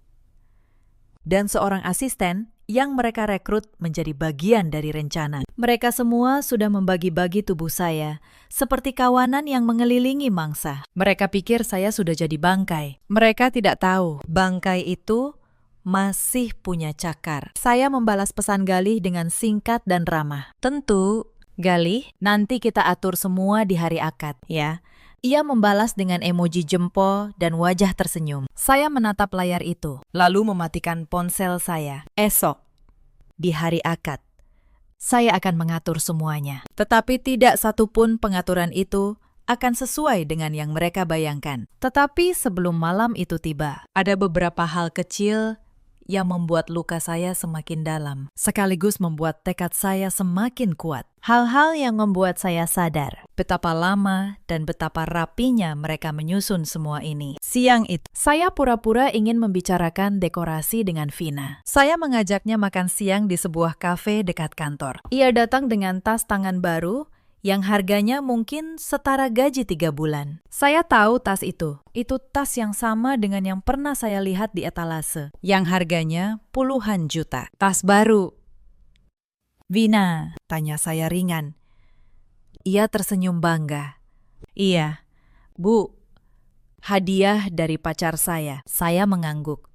dan seorang asisten yang mereka rekrut menjadi bagian dari rencana. Mereka semua sudah membagi-bagi tubuh saya, seperti kawanan yang mengelilingi mangsa. Mereka pikir saya sudah jadi bangkai. Mereka tidak tahu, bangkai itu masih punya cakar. Saya membalas pesan Galih dengan singkat dan ramah. Tentu, Galih, nanti kita atur semua di hari akad, ya. Ia membalas dengan emoji jempol dan wajah tersenyum. Saya menatap layar itu, lalu mematikan ponsel saya. Esok, di hari akad, saya akan mengatur semuanya. Tetapi tidak satupun pengaturan itu akan sesuai dengan yang mereka bayangkan. Tetapi sebelum malam itu tiba, ada beberapa hal kecil yang membuat luka saya semakin dalam, sekaligus membuat tekad saya semakin kuat. Hal-hal yang membuat saya sadar betapa lama dan betapa rapinya mereka menyusun semua ini. Siang itu, saya pura-pura ingin membicarakan dekorasi dengan Vina. Saya mengajaknya makan siang di sebuah kafe dekat kantor. Ia datang dengan tas tangan baru yang harganya mungkin setara gaji 3 bulan. Saya tahu tas itu. Itu tas yang sama dengan yang pernah saya lihat di etalase, yang harganya puluhan juta. Tas baru. Vina, tanya saya ringan. Ia tersenyum bangga. Iya, Bu. Hadiah dari pacar saya. Saya mengangguk.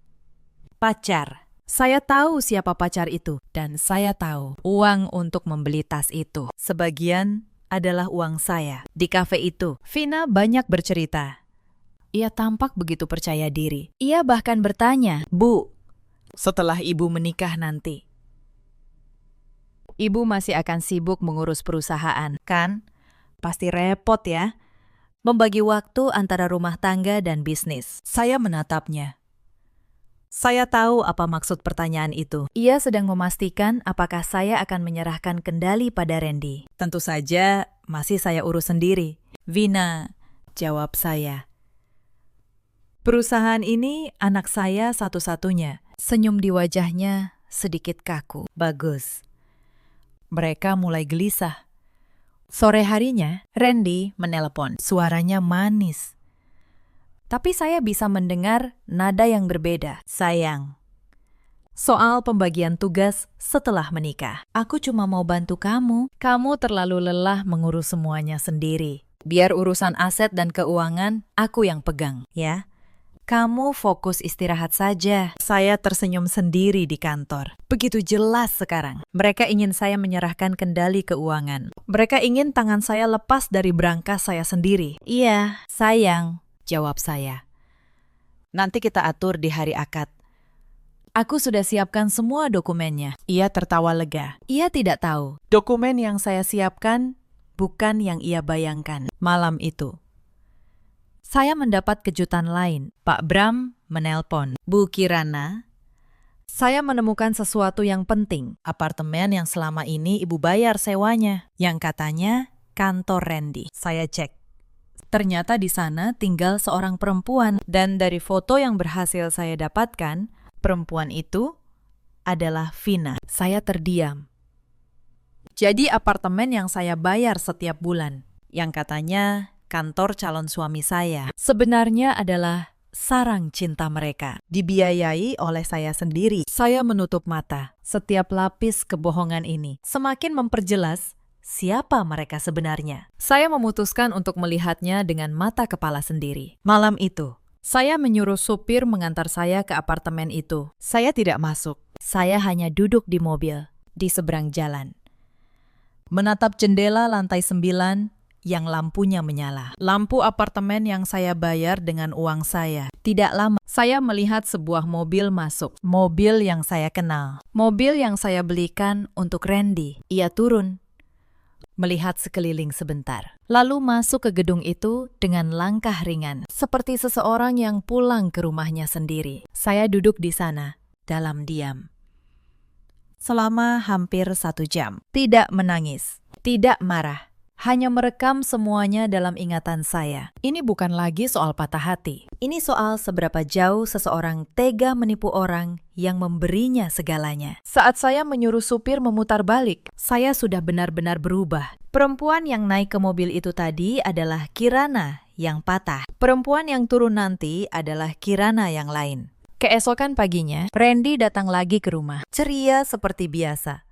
Pacar. Saya tahu siapa pacar itu. Dan saya tahu uang untuk membeli tas itu. Sebagian adalah uang saya. Di kafe itu, Vina banyak bercerita. Ia tampak begitu percaya diri. Ia bahkan bertanya, Bu, setelah Ibu menikah nanti, Ibu masih akan sibuk mengurus perusahaan, kan? Pasti repot ya, membagi waktu antara rumah tangga dan bisnis. Saya menatapnya. Saya tahu apa maksud pertanyaan itu. Ia sedang memastikan apakah saya akan menyerahkan kendali pada Randy. Tentu saja, masih saya urus sendiri. Vina, jawab saya. Perusahaan ini anak saya satu-satunya. Senyum di wajahnya sedikit kaku. Bagus. Mereka mulai gelisah. Sore harinya, Randy menelpon. Suaranya manis. Tapi saya bisa mendengar nada yang berbeda. Sayang. Soal pembagian tugas setelah menikah. Aku cuma mau bantu kamu. Kamu terlalu lelah mengurus semuanya sendiri. Biar urusan aset dan keuangan aku yang pegang, ya. Kamu fokus istirahat saja. Saya tersenyum sendiri di kantor. Begitu jelas sekarang. Mereka ingin saya menyerahkan kendali keuangan. Mereka ingin tangan saya lepas dari brankas saya sendiri. Iya, sayang, jawab saya. Nanti kita atur di hari akad. Aku sudah siapkan semua dokumennya. Ia tertawa lega. Ia tidak tahu. Dokumen yang saya siapkan bukan yang ia bayangkan. Malam itu, saya mendapat kejutan lain. Pak Bram menelpon. Bu Kirana, saya menemukan sesuatu yang penting. Apartemen yang selama ini ibu bayar sewanya. Yang katanya kantor Randy. Saya cek. Ternyata di sana tinggal seorang perempuan. Dan dari foto yang berhasil saya dapatkan, perempuan itu adalah Vina. Saya terdiam. Jadi apartemen yang saya bayar setiap bulan, yang katanya kantor calon suami saya, sebenarnya adalah sarang cinta mereka. Dibiayai oleh saya sendiri. Saya menutup mata. Setiap lapis kebohongan ini semakin memperjelas siapa mereka sebenarnya. Saya memutuskan untuk melihatnya dengan mata kepala sendiri. Malam itu, saya menyuruh supir mengantar saya ke apartemen itu. Saya tidak masuk. Saya hanya duduk di mobil, di seberang jalan. Menatap jendela lantai 9 yang lampunya menyala. Lampu apartemen yang saya bayar dengan uang saya. Tidak lama, saya melihat sebuah mobil masuk. Mobil yang saya kenal. Mobil yang saya belikan untuk Randy. Ia turun, melihat sekeliling sebentar. Lalu masuk ke gedung itu dengan langkah ringan. Seperti seseorang yang pulang ke rumahnya sendiri. Saya duduk di sana, dalam diam. Selama hampir 1 jam. Tidak menangis, tidak marah. Hanya merekam semuanya dalam ingatan saya. Ini bukan lagi soal patah hati. Ini soal seberapa jauh seseorang tega menipu orang yang memberinya segalanya. Saat saya menyuruh supir memutar balik, saya sudah benar-benar berubah. Perempuan yang naik ke mobil itu tadi adalah Kirana yang patah. Perempuan yang turun nanti adalah Kirana yang lain. Keesokan paginya, Randy datang lagi ke rumah. Ceria seperti biasa.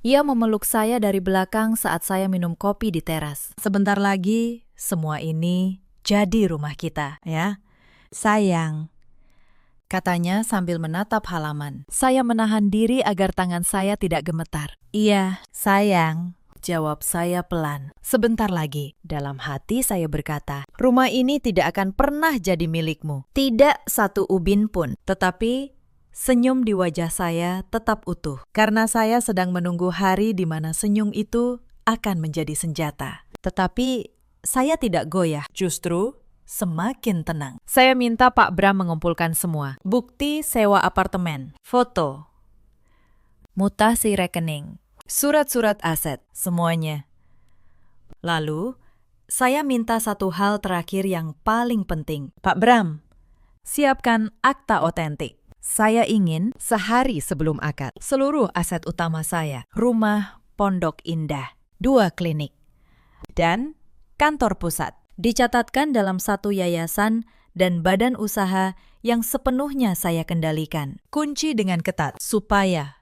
Ia memeluk saya dari belakang saat saya minum kopi di teras. Sebentar lagi, semua ini jadi rumah kita, ya. Sayang, katanya sambil menatap halaman. Saya menahan diri agar tangan saya tidak gemetar. Iya, sayang, jawab saya pelan. Sebentar lagi, dalam hati saya berkata, rumah ini tidak akan pernah jadi milikmu. Tidak satu ubin pun, tetapi senyum di wajah saya tetap utuh, karena saya sedang menunggu hari di mana senyum itu akan menjadi senjata. Tetapi saya tidak goyah, justru semakin tenang. Saya minta Pak Bram mengumpulkan semua. Bukti sewa apartemen, foto, mutasi rekening, surat-surat aset, semuanya. Lalu, saya minta satu hal terakhir yang paling penting. Pak Bram, siapkan akta otentik. Saya ingin sehari sebelum akad, seluruh aset utama saya, rumah, pondok indah, 2 klinik, dan kantor pusat, dicatatkan dalam satu yayasan dan badan usaha yang sepenuhnya saya kendalikan. Kunci dengan ketat, supaya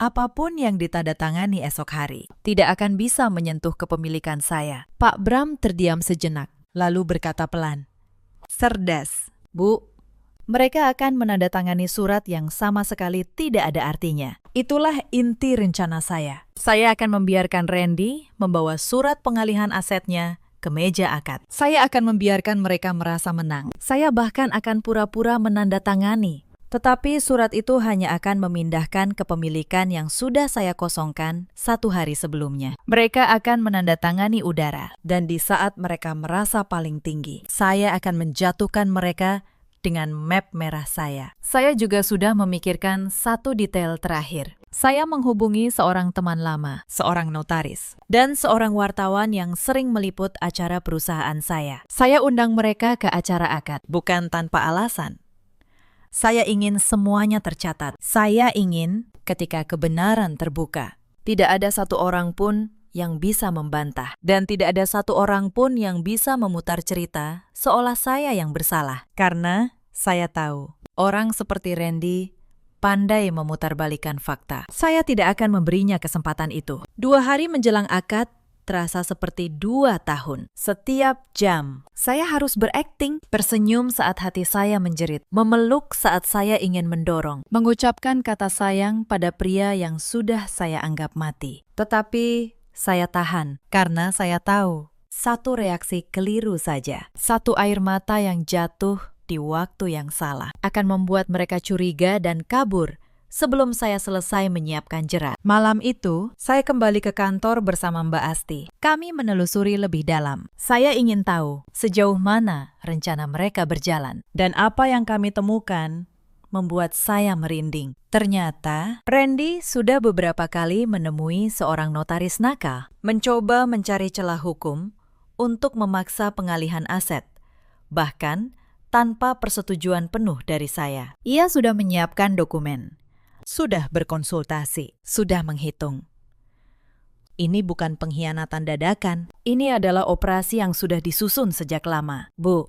apapun yang ditandatangani esok hari tidak akan bisa menyentuh kepemilikan saya. Pak Bram terdiam sejenak, lalu berkata pelan, cerdas, Bu. Mereka akan menandatangani surat yang sama sekali tidak ada artinya. Itulah inti rencana saya. Saya akan membiarkan Randy membawa surat pengalihan asetnya ke meja akad. Saya akan membiarkan mereka merasa menang. Saya bahkan akan pura-pura menandatangani. Tetapi surat itu hanya akan memindahkan kepemilikan yang sudah saya kosongkan 1 hari sebelumnya. Mereka akan menandatangani udara. Dan di saat mereka merasa paling tinggi, saya akan menjatuhkan mereka dengan map merah saya. Saya juga sudah memikirkan satu detail terakhir. Saya menghubungi seorang teman lama, seorang notaris, dan seorang wartawan yang sering meliput acara perusahaan saya. Saya undang mereka ke acara akad, bukan tanpa alasan. Saya ingin semuanya tercatat. Saya ingin ketika kebenaran terbuka, tidak ada satu orang pun yang bisa membantah. Dan tidak ada satu orang pun yang bisa memutar cerita seolah saya yang bersalah. Karena saya tahu, orang seperti Randy pandai memutarbalikkan fakta. Saya tidak akan memberinya kesempatan itu. 2 hari menjelang akad, terasa seperti 2 tahun. Setiap jam, saya harus berakting, tersenyum saat hati saya menjerit, memeluk saat saya ingin mendorong, mengucapkan kata sayang pada pria yang sudah saya anggap mati. Tetapi saya tahan, karena saya tahu, satu reaksi keliru saja, satu air mata yang jatuh di waktu yang salah, akan membuat mereka curiga dan kabur sebelum saya selesai menyiapkan jerat. Malam itu, saya kembali ke kantor bersama Mbak Asti. Kami menelusuri lebih dalam. Saya ingin tahu sejauh mana rencana mereka berjalan. Dan apa yang kami temukan membuat saya merinding. Ternyata, Randy sudah beberapa kali menemui seorang notaris nakal, mencoba mencari celah hukum untuk memaksa pengalihan aset, bahkan tanpa persetujuan penuh dari saya. Ia sudah menyiapkan dokumen, sudah berkonsultasi, sudah menghitung. Ini bukan pengkhianatan dadakan, ini adalah operasi yang sudah disusun sejak lama. Bu,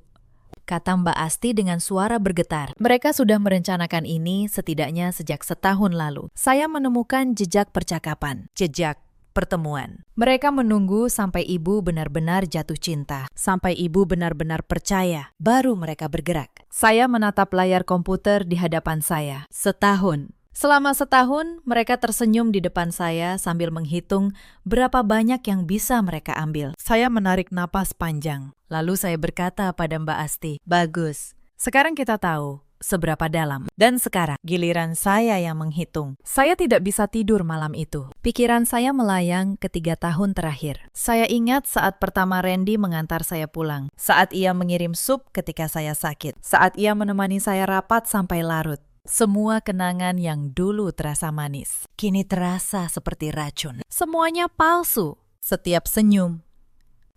kata Mbak Asti dengan suara bergetar. Mereka sudah merencanakan ini setidaknya sejak setahun lalu. Saya menemukan jejak percakapan, jejak pertemuan. Mereka menunggu sampai ibu benar-benar jatuh cinta, sampai ibu benar-benar percaya, baru mereka bergerak. Saya menatap layar komputer di hadapan saya. Setahun. Selama setahun, mereka tersenyum di depan saya sambil menghitung berapa banyak yang bisa mereka ambil. Saya menarik napas panjang. Lalu saya berkata pada Mbak Asti, "Bagus, sekarang kita tahu seberapa dalam." Dan sekarang, giliran saya yang menghitung. Saya tidak bisa tidur malam itu. Pikiran saya melayang ke 3 tahun terakhir. Saya ingat saat pertama Randy mengantar saya pulang. Saat ia mengirim sup ketika saya sakit. Saat ia menemani saya rapat sampai larut. Semua kenangan yang dulu terasa manis, kini terasa seperti racun. Semuanya palsu. Setiap senyum,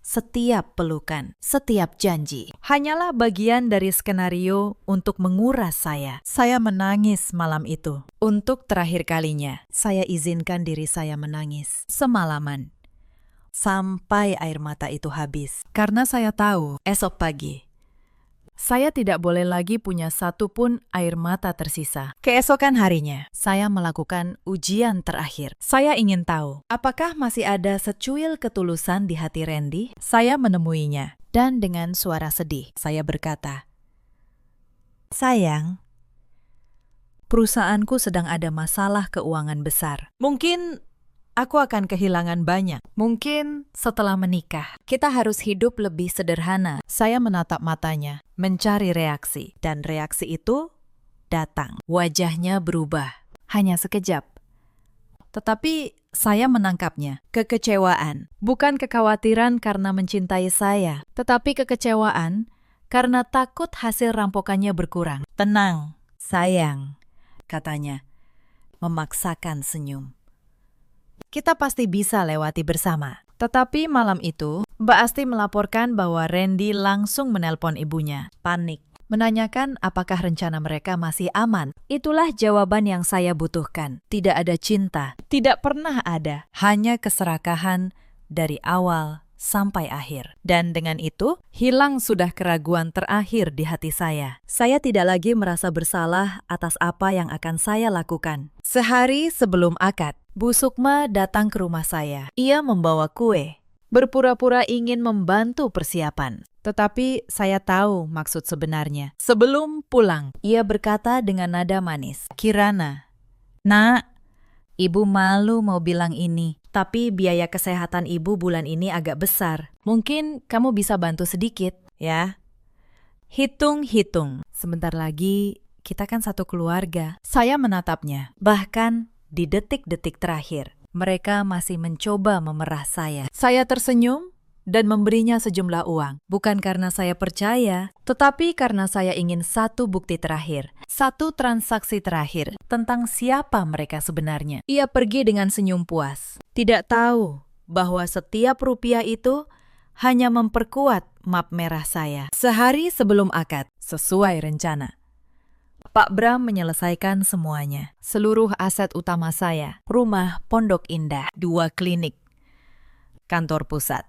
setiap pelukan, setiap janji, hanyalah bagian dari skenario untuk menguras saya. Saya menangis malam itu. Untuk terakhir kalinya, saya izinkan diri saya menangis semalaman. Sampai air mata itu habis. Karena saya tahu, esok pagi, saya tidak boleh lagi punya satu pun air mata tersisa. Keesokan harinya, saya melakukan ujian terakhir. Saya ingin tahu, apakah masih ada secuil ketulusan di hati Randy? Saya menemuinya, dan dengan suara sedih, saya berkata, "Sayang, perusahaanku sedang ada masalah keuangan besar. Mungkin aku akan kehilangan banyak. Mungkin setelah menikah, kita harus hidup lebih sederhana." Saya menatap matanya, mencari reaksi. Dan reaksi itu datang. Wajahnya berubah. Hanya sekejap. Tetapi saya menangkapnya. Kekecewaan. Bukan kekhawatiran karena mencintai saya, tetapi kekecewaan karena takut hasil rampokannya berkurang. "Tenang, sayang," katanya, memaksakan senyum. "Kita pasti bisa lewati bersama." Tetapi malam itu, Mbak Asti melaporkan bahwa Randy langsung menelpon ibunya. Panik. Menanyakan apakah rencana mereka masih aman. Itulah jawaban yang saya butuhkan. Tidak ada cinta. Tidak pernah ada. Hanya keserakahan dari awal sampai akhir. Dan dengan itu, hilang sudah keraguan terakhir di hati saya. Saya tidak lagi merasa bersalah atas apa yang akan saya lakukan. Sehari sebelum akad, Bu Sukma datang ke rumah saya. Ia membawa kue, berpura-pura ingin membantu persiapan. Tetapi saya tahu maksud sebenarnya. Sebelum pulang, ia berkata dengan nada manis, "Kirana, Nak, Ibu malu mau bilang ini, tapi biaya kesehatan ibu bulan ini agak besar. Mungkin kamu bisa bantu sedikit, ya?" Hitung-hitung, sebentar lagi kita kan satu keluarga. Saya menatapnya, bahkan di detik-detik terakhir, mereka masih mencoba memerah saya. Saya tersenyum dan memberinya sejumlah uang. Bukan karena saya percaya, tetapi karena saya ingin satu bukti terakhir, satu transaksi terakhir tentang siapa mereka sebenarnya. Ia pergi dengan senyum puas, tidak tahu bahwa setiap rupiah itu hanya memperkuat map merah saya. Sehari sebelum akad, sesuai rencana, Pak Bram menyelesaikan semuanya. Seluruh aset utama saya, rumah Pondok Indah, 2 klinik, kantor pusat,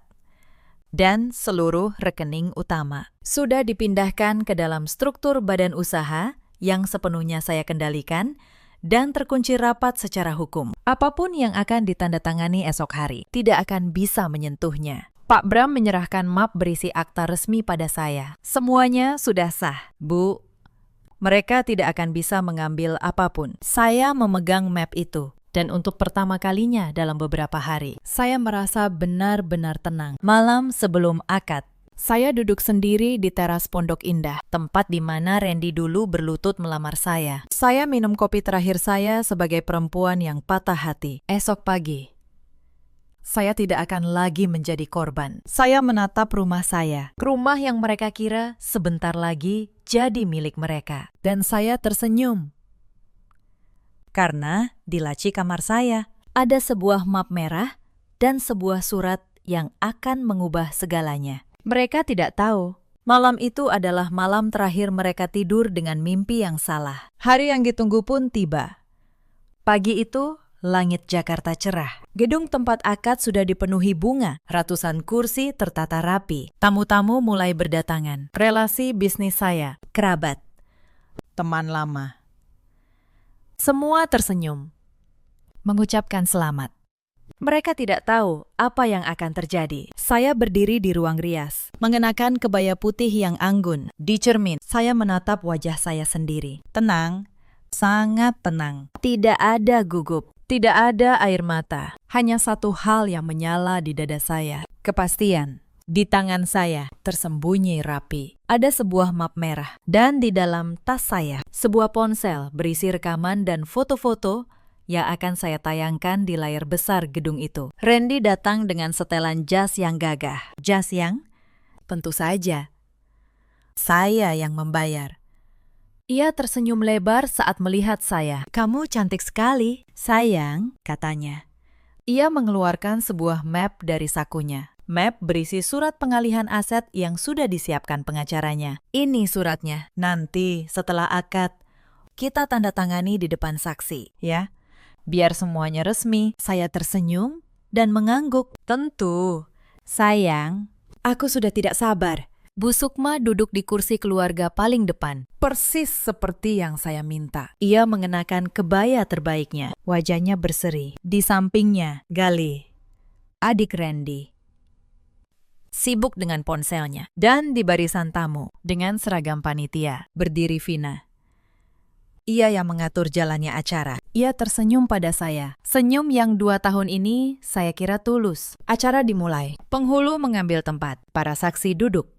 dan seluruh rekening utama sudah dipindahkan ke dalam struktur badan usaha yang sepenuhnya saya kendalikan dan terkunci rapat secara hukum. Apapun yang akan ditandatangani esok hari tidak akan bisa menyentuhnya. Pak Bram menyerahkan map berisi akta resmi pada saya. Semuanya sudah sah, Bu. Mereka tidak akan bisa mengambil apapun. Saya memegang map itu. Dan untuk pertama kalinya dalam beberapa hari, saya merasa benar-benar tenang. Malam sebelum akad, saya duduk sendiri di teras Pondok Indah, tempat di mana Randy dulu berlutut melamar saya. Saya minum kopi terakhir saya sebagai perempuan yang patah hati. Esok pagi, saya tidak akan lagi menjadi korban. Saya menatap rumah saya, rumah yang mereka kira sebentar lagi jadi milik mereka. Dan saya tersenyum. Karena di laci kamar saya ada sebuah map merah dan sebuah surat yang akan mengubah segalanya. Mereka tidak tahu, malam itu adalah malam terakhir mereka tidur dengan mimpi yang salah. Hari yang ditunggu pun tiba. Pagi itu, langit Jakarta cerah. Gedung tempat akad sudah dipenuhi bunga. Ratusan kursi tertata rapi. Tamu-tamu mulai berdatangan. Relasi bisnis saya, kerabat, teman lama. Semua tersenyum, mengucapkan selamat. Mereka tidak tahu apa yang akan terjadi. Saya berdiri di ruang rias, mengenakan kebaya putih yang anggun. Di cermin, saya menatap wajah saya sendiri. Tenang, sangat tenang. Tidak ada gugup. Tidak ada air mata, hanya satu hal yang menyala di dada saya. Kepastian, di tangan saya tersembunyi rapi. Ada sebuah map merah, dan di dalam tas saya, sebuah ponsel berisi rekaman dan foto-foto yang akan saya tayangkan di layar besar gedung itu. Randy datang dengan setelan jas yang gagah. Jas yang, tentu saja, saya yang membayar. Ia tersenyum lebar saat melihat saya. Kamu cantik sekali, sayang, katanya. Ia mengeluarkan sebuah map dari sakunya. Map berisi surat pengalihan aset yang sudah disiapkan pengacaranya. Ini suratnya. Nanti setelah akad, kita tanda tangani di depan saksi, ya. Biar semuanya resmi. Saya tersenyum dan mengangguk. Tentu, sayang, aku sudah tidak sabar. Bu Sukma duduk di kursi keluarga paling depan, persis seperti yang saya minta. Ia mengenakan kebaya terbaiknya, wajahnya berseri. Di sampingnya, Galih, adik Randy, sibuk dengan ponselnya. Dan di barisan tamu, dengan seragam panitia, berdiri Vina. Ia yang mengatur jalannya acara. Ia tersenyum pada saya. Senyum yang 2 tahun ini saya kira tulus. Acara dimulai. Penghulu mengambil tempat. Para saksi duduk.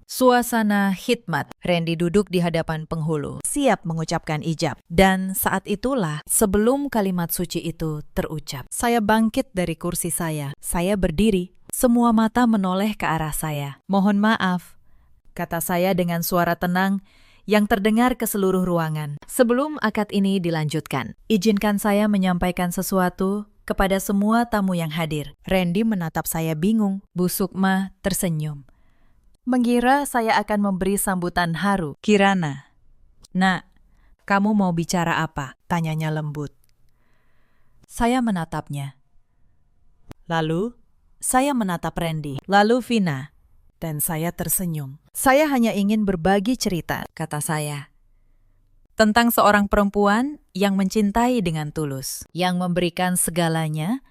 Suasana khidmat. Randy duduk di hadapan penghulu, siap mengucapkan ijab. Dan saat itulah, sebelum kalimat suci itu terucap, saya bangkit dari kursi saya. Saya berdiri. Semua mata menoleh ke arah saya. Mohon maaf, kata saya dengan suara tenang yang terdengar ke seluruh ruangan. Sebelum akad ini dilanjutkan, izinkan saya menyampaikan sesuatu kepada semua tamu yang hadir. Randy menatap saya bingung. Bu Sukma tersenyum, mengira saya akan memberi sambutan haru. Kirana, nak, kamu mau bicara apa? Tanyanya lembut. Saya menatapnya. Lalu, saya menatap Randy. Lalu Vina. Dan saya tersenyum. Saya hanya ingin berbagi cerita, kata saya. Tentang seorang perempuan yang mencintai dengan tulus. Yang memberikan segalanya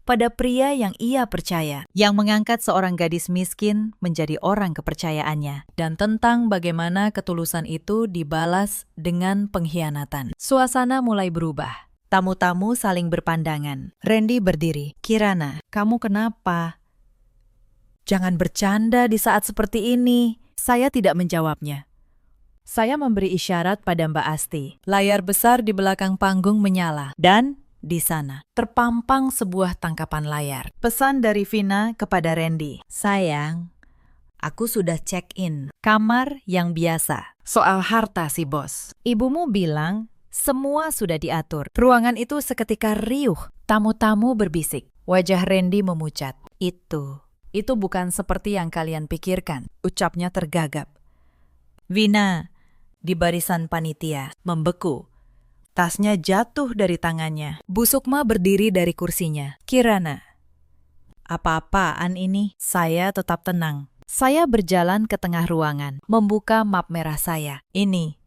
pada pria yang ia percaya, yang mengangkat seorang gadis miskin menjadi orang kepercayaannya, dan tentang bagaimana ketulusan itu dibalas dengan pengkhianatan. Suasana mulai berubah. Tamu-tamu saling berpandangan. Randy berdiri. Kirana, kamu kenapa? Jangan bercanda di saat seperti ini. Saya tidak menjawabnya. Saya memberi isyarat pada Mbak Asti. Layar besar di belakang panggung menyala, dan di sana. Terpampang sebuah tangkapan layar. Pesan dari Vina kepada Randy. Sayang, aku sudah check-in. Kamar yang biasa. Soal harta si bos. Ibumu bilang semua sudah diatur. Ruangan itu seketika riuh. Tamu-tamu berbisik. Wajah Randy memucat. Itu bukan seperti yang kalian pikirkan. Ucapnya tergagap. Vina, di barisan panitia, membeku. Tasnya jatuh dari tangannya. Bu Sukma berdiri dari kursinya. Kirana, apa-apaan ini? Saya tetap tenang. Saya berjalan ke tengah ruangan, membuka map merah saya. Ini,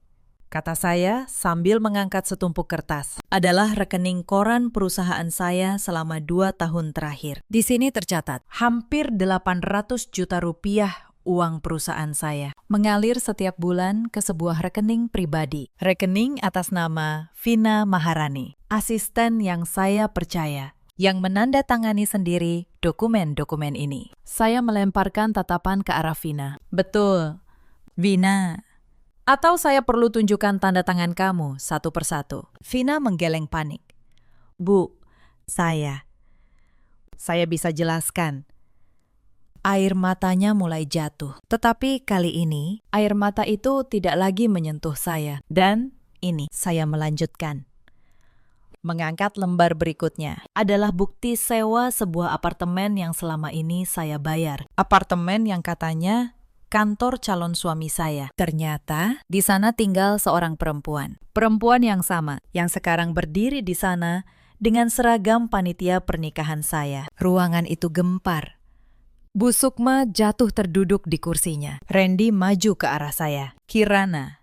kata saya sambil mengangkat setumpuk kertas, adalah rekening koran perusahaan saya selama 2 tahun terakhir. Di sini tercatat, hampir 800 juta rupiah uang perusahaan saya mengalir setiap bulan ke sebuah rekening pribadi. Rekening atas nama Vina Maharani, asisten yang saya percaya, yang menandatangani sendiri dokumen-dokumen ini. Saya melemparkan tatapan ke arah Vina. Betul, Vina. Atau saya perlu tunjukkan tanda tangan kamu satu persatu? Vina menggeleng panik. Bu, saya bisa jelaskan. Air matanya mulai jatuh. Tetapi kali ini, air mata itu tidak lagi menyentuh saya. Dan ini, saya melanjutkan. Mengangkat lembar berikutnya adalah bukti sewa sebuah apartemen yang selama ini saya bayar. Apartemen yang katanya kantor calon suami saya. Ternyata di sana tinggal seorang perempuan. Perempuan yang sama, yang sekarang berdiri di sana dengan seragam panitia pernikahan saya. Ruangan itu gempar. Bu Sukma jatuh terduduk di kursinya. Randy maju ke arah saya. Kirana,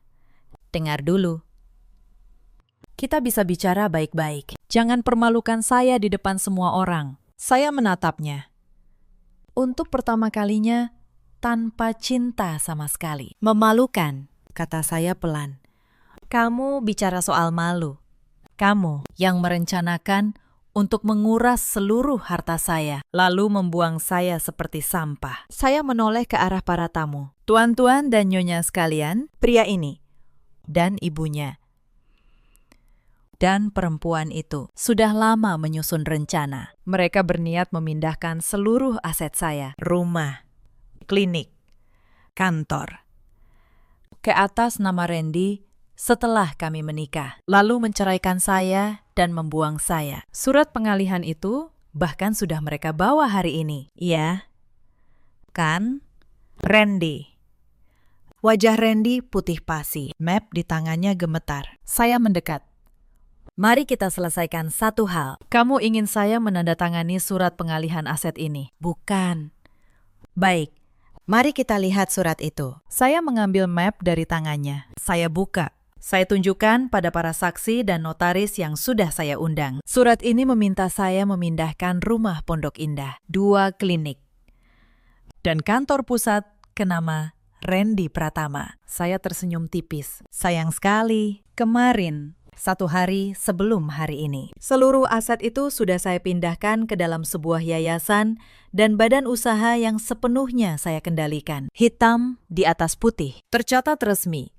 dengar dulu. Kita bisa bicara baik-baik. Jangan permalukan saya di depan semua orang. Saya menatapnya. Untuk pertama kalinya, tanpa cinta sama sekali. Memalukan, kata saya pelan. Kamu bicara soal malu. Kamu yang merencanakan untuk menguras seluruh harta saya, lalu membuang saya seperti sampah. Saya menoleh ke arah para tamu. Tuan-tuan dan nyonya sekalian, pria ini dan ibunya dan perempuan itu sudah lama menyusun rencana. Mereka berniat memindahkan seluruh aset saya, rumah, klinik, kantor, ke atas nama Randy setelah kami menikah, lalu menceraikan saya dan membuang saya. Surat pengalihan itu bahkan sudah mereka bawa hari ini. Iya, kan? Randy. Wajah Randy putih pasi. Map di tangannya gemetar. Saya mendekat. Mari kita selesaikan satu hal. Kamu ingin saya menandatangani surat pengalihan aset ini? Bukan. Baik, mari kita lihat surat itu. Saya mengambil map dari tangannya. Saya buka. Saya tunjukkan pada para saksi dan notaris yang sudah saya undang. Surat ini meminta saya memindahkan rumah Pondok Indah, 2 klinik, dan kantor pusat ke nama Randy Pratama. Saya tersenyum tipis. Sayang sekali, kemarin, 1 hari sebelum hari ini, seluruh aset itu sudah saya pindahkan ke dalam sebuah yayasan dan badan usaha yang sepenuhnya saya kendalikan. Hitam di atas putih, tercatat resmi.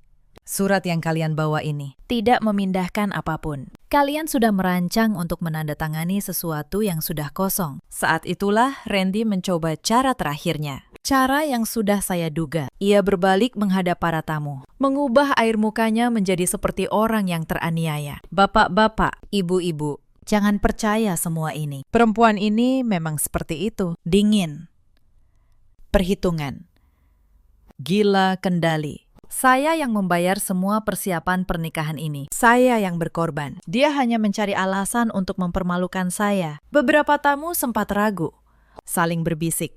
Surat yang kalian bawa ini tidak memindahkan apapun. Kalian sudah merancang untuk menandatangani sesuatu yang sudah kosong. Saat itulah Randy mencoba cara terakhirnya. Cara yang sudah saya duga. Ia berbalik menghadap para tamu. Mengubah air mukanya menjadi seperti orang yang teraniaya. Bapak-bapak, ibu-ibu, jangan percaya semua ini. Perempuan ini memang seperti itu. Dingin. Perhitungan. Gila kendali. Saya yang membayar semua persiapan pernikahan ini. Saya yang berkorban. Dia hanya mencari alasan untuk mempermalukan saya. Beberapa tamu sempat ragu, saling berbisik.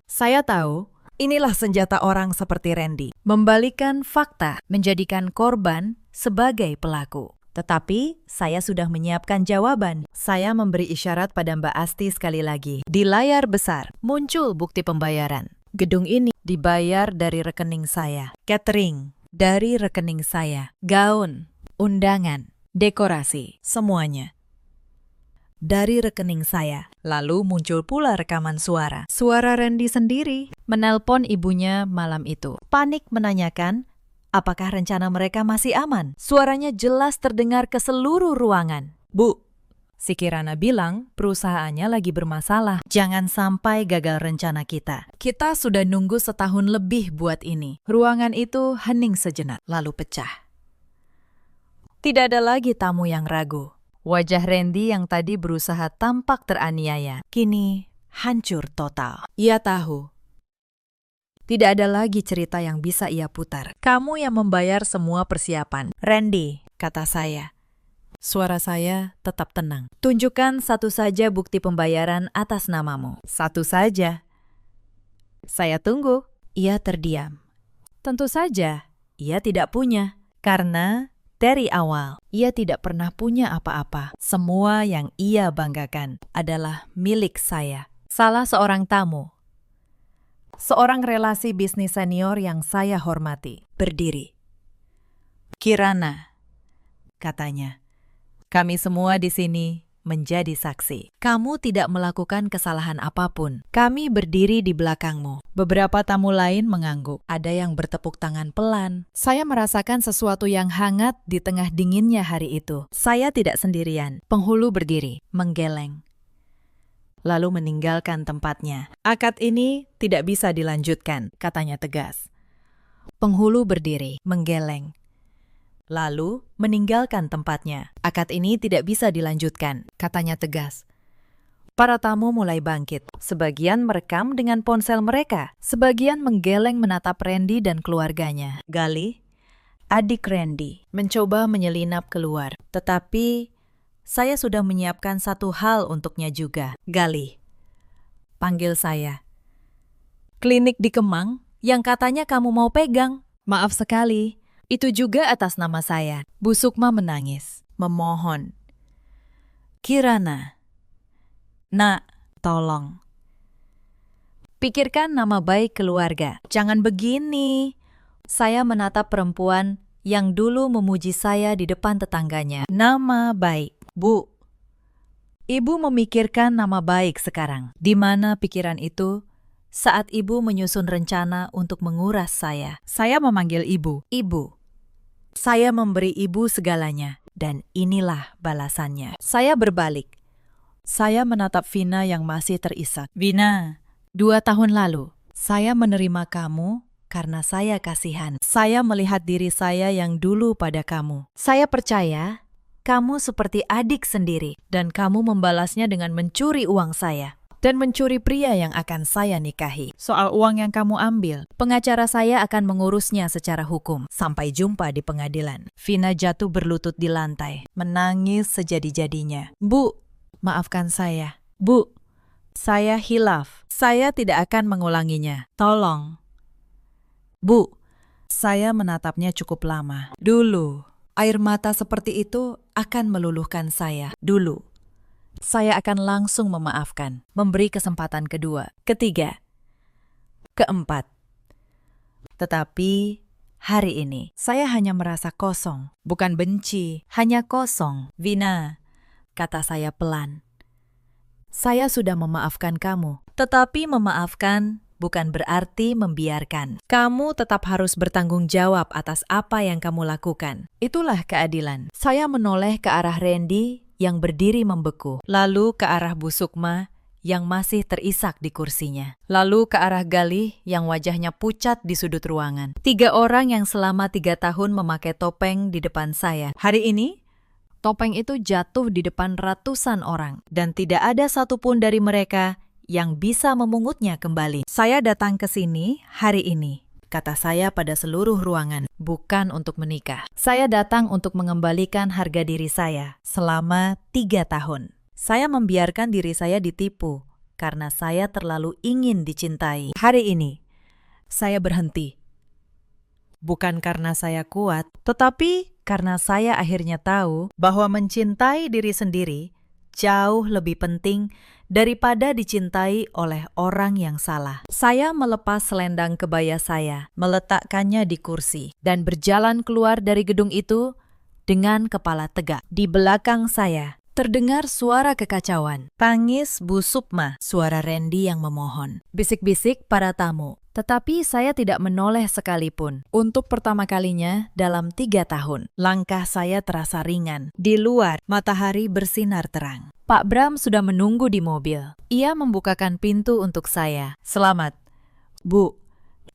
Saya tahu, inilah senjata orang seperti Randy. Membalikkan fakta, menjadikan korban sebagai pelaku. Tetapi, saya sudah menyiapkan jawaban. Saya memberi isyarat pada Mbak Asti sekali lagi. Di layar besar, muncul bukti pembayaran. Gedung ini dibayar dari rekening saya. Catering dari rekening saya. Gaun, undangan, dekorasi, semuanya dari rekening saya. Lalu muncul pula rekaman suara. Suara Randy sendiri menelpon ibunya malam itu. Panik menanyakan apakah rencana mereka masih aman. Suaranya jelas terdengar ke seluruh ruangan. Bu, Si Kirana bilang perusahaannya lagi bermasalah. Jangan sampai gagal rencana kita. Kita sudah nunggu setahun lebih buat ini. Ruangan itu hening sejenak, lalu pecah. Tidak ada lagi tamu yang ragu. Wajah Randy yang tadi berusaha tampak teraniaya, kini hancur total. Ia tahu. Tidak ada lagi cerita yang bisa ia putar. Kamu yang membayar semua persiapan. Randy, kata saya. Suara saya tetap tenang. Tunjukkan satu saja bukti pembayaran atas namamu. Satu saja. Saya tunggu. Ia terdiam. Tentu saja, ia tidak punya. Karena dari awal, ia tidak pernah punya apa-apa. Semua yang ia banggakan adalah milik saya. Salah seorang tamu. Seorang relasi bisnis senior yang saya hormati. Berdiri. Kirana, katanya. Kami semua di sini menjadi saksi. Kamu tidak melakukan kesalahan apapun. Kami berdiri di belakangmu. Beberapa tamu lain mengangguk. Ada yang bertepuk tangan pelan. Saya merasakan sesuatu yang hangat di tengah dinginnya hari itu. Saya tidak sendirian. Penghulu berdiri, menggeleng. Lalu meninggalkan tempatnya. Akad ini tidak bisa dilanjutkan, katanya tegas. Penghulu berdiri, menggeleng. Lalu meninggalkan tempatnya. Akad ini tidak bisa dilanjutkan, katanya tegas. Para tamu mulai bangkit. Sebagian merekam dengan ponsel mereka. Sebagian menggeleng menatap Randy dan keluarganya. Gali, adik Randy, mencoba menyelinap keluar. Tetapi saya sudah menyiapkan satu hal untuknya juga. Gali, panggil saya. Klinik di Kemang yang katanya kamu mau pegang. Maaf sekali. Itu juga atas nama saya. Bu Sukma menangis, memohon. Kirana, nak, tolong. Pikirkan nama baik keluarga. Jangan begini. Saya menatap perempuan yang dulu memuji saya di depan tetangganya. Nama baik, Bu. Ibu memikirkan nama baik sekarang. Di mana pikiran itu saat ibu menyusun rencana untuk menguras saya? Saya memanggil ibu. Ibu. Saya memberi ibu segalanya, dan inilah balasannya. Saya berbalik. Saya menatap Vina yang masih terisak. Vina, 2 tahun lalu, saya menerima kamu karena saya kasihan. Saya melihat diri saya yang dulu pada kamu. Saya percaya kamu seperti adik sendiri, dan kamu membalasnya dengan mencuri uang saya. Dan mencuri pria yang akan saya nikahi. Soal uang yang kamu ambil, pengacara saya akan mengurusnya secara hukum. Sampai jumpa di pengadilan. Vina jatuh berlutut di lantai, menangis sejadi-jadinya. Bu, maafkan saya. Bu, saya hilaf. Saya tidak akan mengulanginya. Tolong. Bu, saya menatapnya cukup lama. Dulu, air mata seperti itu akan meluluhkan saya. Dulu. Saya akan langsung memaafkan, memberi kesempatan kedua, ketiga, keempat. Tetapi hari ini saya hanya merasa kosong, bukan benci, hanya kosong. Vina, kata saya pelan. Saya sudah memaafkan kamu, tetapi memaafkan bukan berarti membiarkan. Kamu tetap harus bertanggung jawab atas apa yang kamu lakukan. Itulah keadilan. Saya menoleh ke arah Randy yang berdiri membeku, lalu ke arah Bu Sukma yang masih terisak di kursinya, lalu ke arah Galih yang wajahnya pucat di sudut ruangan. 3 orang yang selama 3 tahun memakai topeng di depan saya. Hari ini, topeng itu jatuh di depan ratusan orang, dan tidak ada satupun dari mereka yang bisa memungutnya kembali. Saya datang ke sini hari ini, kata saya pada seluruh ruangan, bukan untuk menikah. Saya datang untuk mengembalikan harga diri saya selama 3 tahun. Saya membiarkan diri saya ditipu karena saya terlalu ingin dicintai. Hari ini, saya berhenti. Bukan karena saya kuat, tetapi karena saya akhirnya tahu bahwa mencintai diri sendiri jauh lebih penting daripada dicintai oleh orang yang salah. Saya melepas selendang kebaya saya, meletakkannya di kursi, dan berjalan keluar dari gedung itu dengan kepala tegak. Di belakang saya, Terdengar suara kekacauan. Tangis Bu Sukma, suara Randy yang memohon. Bisik-bisik para tamu. Tetapi saya tidak menoleh sekalipun. Untuk pertama kalinya dalam 3 tahun, langkah saya terasa ringan. Di luar, matahari bersinar terang. Pak Bram sudah menunggu di mobil. Ia membukakan pintu untuk saya. "Selamat, Bu,"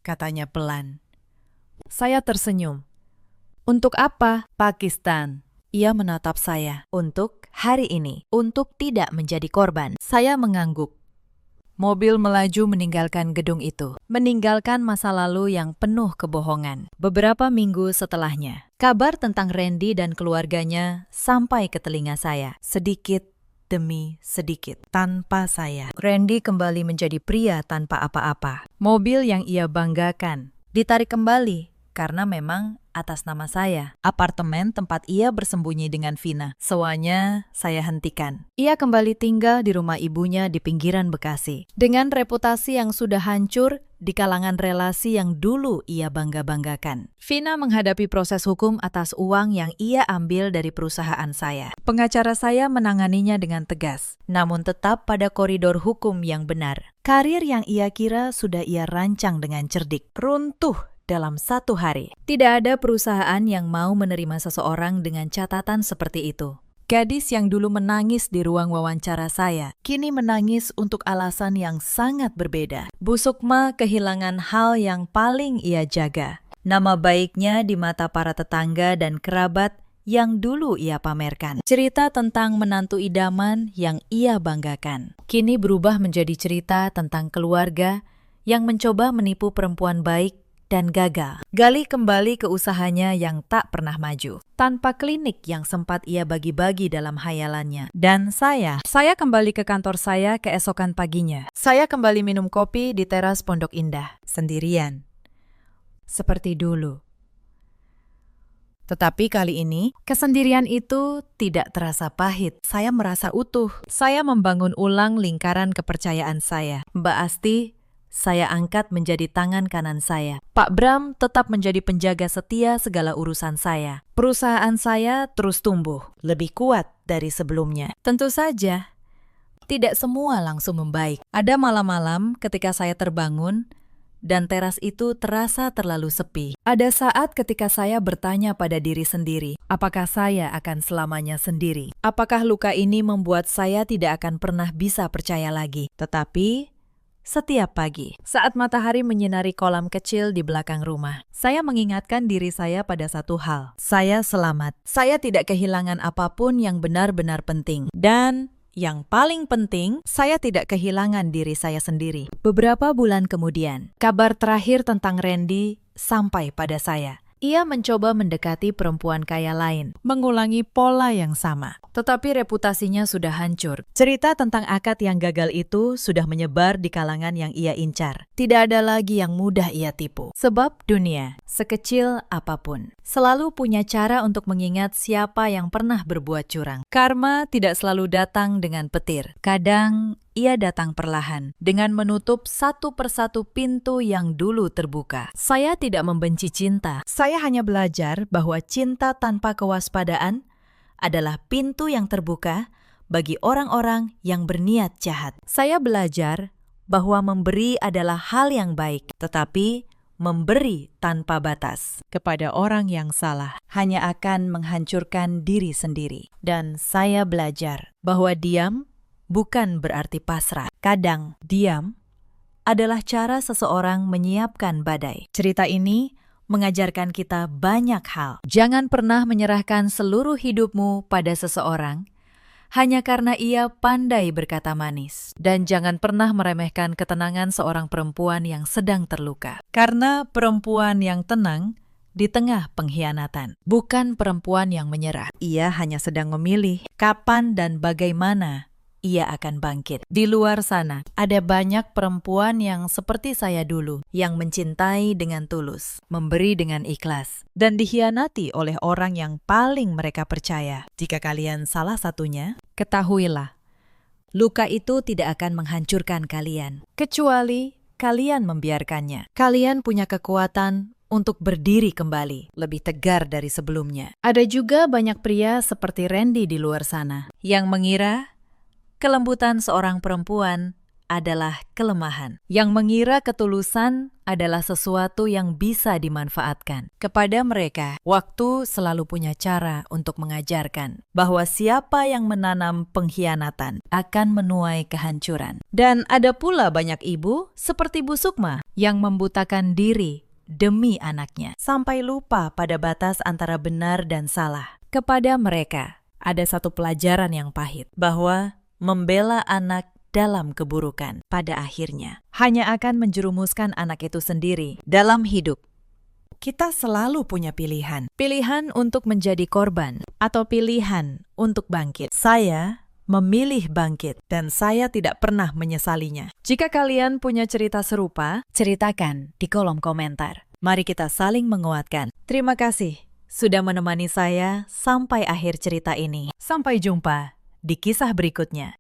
katanya pelan. Saya tersenyum. "Untuk apa?" "Pakistan." Ia menatap saya. "Untuk hari ini, untuk tidak menjadi korban." Saya mengangguk. Mobil melaju meninggalkan gedung itu, meninggalkan masa lalu yang penuh kebohongan. Beberapa minggu setelahnya, kabar tentang Randy dan keluarganya sampai ke telinga saya, sedikit demi sedikit, tanpa saya. Randy kembali menjadi pria tanpa apa-apa. Mobil yang ia banggakan ditarik kembali karena memang atas nama saya. Apartemen tempat ia bersembunyi dengan Vina, sewanya saya hentikan. Ia kembali tinggal di rumah ibunya di pinggiran Bekasi. Dengan reputasi yang sudah hancur di kalangan relasi yang dulu ia bangga-banggakan. Vina menghadapi proses hukum atas uang yang ia ambil dari perusahaan saya. Pengacara saya menanganinya dengan tegas, namun tetap pada koridor hukum yang benar. Karir yang ia kira sudah ia rancang dengan cerdik, runtuh dalam 1 hari. Tidak ada perusahaan yang mau menerima seseorang dengan catatan seperti itu. Gadis yang dulu menangis di ruang wawancara saya, kini menangis untuk alasan yang sangat berbeda. Bu Sukma kehilangan hal yang paling ia jaga. Nama baiknya di mata para tetangga dan kerabat yang dulu ia pamerkan. Cerita tentang menantu idaman yang ia banggakan, kini berubah menjadi cerita tentang keluarga yang mencoba menipu perempuan baik dan gagal. Gali kembali ke usahanya yang tak pernah maju, tanpa klinik yang sempat ia bagi-bagi dalam hayalannya. Dan saya kembali ke kantor saya keesokan paginya. Saya kembali minum kopi di teras Pondok Indah, sendirian. Seperti dulu. Tetapi kali ini, kesendirian itu tidak terasa pahit. Saya merasa utuh. Saya membangun ulang lingkaran kepercayaan saya. Mbak Asti, saya angkat menjadi tangan kanan saya. Pak Bram tetap menjadi penjaga setia segala urusan saya. Perusahaan saya terus tumbuh, lebih kuat dari sebelumnya. Tentu saja, tidak semua langsung membaik. Ada malam-malam ketika saya terbangun, dan teras itu terasa terlalu sepi. Ada saat ketika saya bertanya pada diri sendiri, apakah saya akan selamanya sendiri? Apakah luka ini membuat saya tidak akan pernah bisa percaya lagi? Tetapi setiap pagi, saat matahari menyinari kolam kecil di belakang rumah, saya mengingatkan diri saya pada satu hal. Saya selamat. Saya tidak kehilangan apapun yang benar-benar penting. Dan yang paling penting, saya tidak kehilangan diri saya sendiri. Beberapa bulan kemudian, kabar terakhir tentang Randy sampai pada saya. Ia mencoba mendekati perempuan kaya lain, mengulangi pola yang sama. Tetapi reputasinya sudah hancur. Cerita tentang akad yang gagal itu sudah menyebar di kalangan yang ia incar. Tidak ada lagi yang mudah ia tipu. Sebab dunia, sekecil apapun, selalu punya cara untuk mengingat siapa yang pernah berbuat curang. Karma tidak selalu datang dengan petir. Kadang ia datang perlahan, dengan menutup satu persatu pintu yang dulu terbuka. Saya tidak membenci cinta. Saya hanya belajar bahwa cinta tanpa kewaspadaan adalah pintu yang terbuka bagi orang-orang yang berniat jahat. Saya belajar bahwa memberi adalah hal yang baik, tetapi memberi tanpa batas kepada orang yang salah hanya akan menghancurkan diri sendiri. Dan saya belajar bahwa diam bukan berarti pasrah. Kadang, diam adalah cara seseorang menyiapkan badai. Cerita ini mengajarkan kita banyak hal. Jangan pernah menyerahkan seluruh hidupmu pada seseorang hanya karena ia pandai berkata manis. Dan jangan pernah meremehkan ketenangan seorang perempuan yang sedang terluka. Karena perempuan yang tenang di tengah pengkhianatan bukan perempuan yang menyerah. Ia hanya sedang memilih kapan dan bagaimana ia akan bangkit. Di luar sana, ada banyak perempuan yang seperti saya dulu, yang mencintai dengan tulus, memberi dengan ikhlas, dan dikhianati oleh orang yang paling mereka percaya. Jika kalian salah satunya, ketahuilah, luka itu tidak akan menghancurkan kalian, kecuali kalian membiarkannya. Kalian punya kekuatan untuk berdiri kembali, lebih tegar dari sebelumnya. Ada juga banyak pria seperti Randy di luar sana yang mengira kelembutan seorang perempuan adalah kelemahan, yang mengira ketulusan adalah sesuatu yang bisa dimanfaatkan. Kepada mereka, waktu selalu punya cara untuk mengajarkan bahwa siapa yang menanam pengkhianatan akan menuai kehancuran. Dan ada pula banyak ibu seperti Bu Sukma yang membutakan diri demi anaknya, sampai lupa pada batas antara benar dan salah. Kepada mereka, ada satu pelajaran yang pahit, bahwa membela anak dalam keburukan pada akhirnya hanya akan menjerumuskan anak itu sendiri dalam hidup. Kita selalu punya pilihan. Pilihan untuk menjadi korban atau pilihan untuk bangkit. Saya memilih bangkit dan saya tidak pernah menyesalinya. Jika kalian punya cerita serupa, ceritakan di kolom komentar. Mari kita saling menguatkan. Terima kasih sudah menemani saya sampai akhir cerita ini. Sampai jumpa di kisah berikutnya.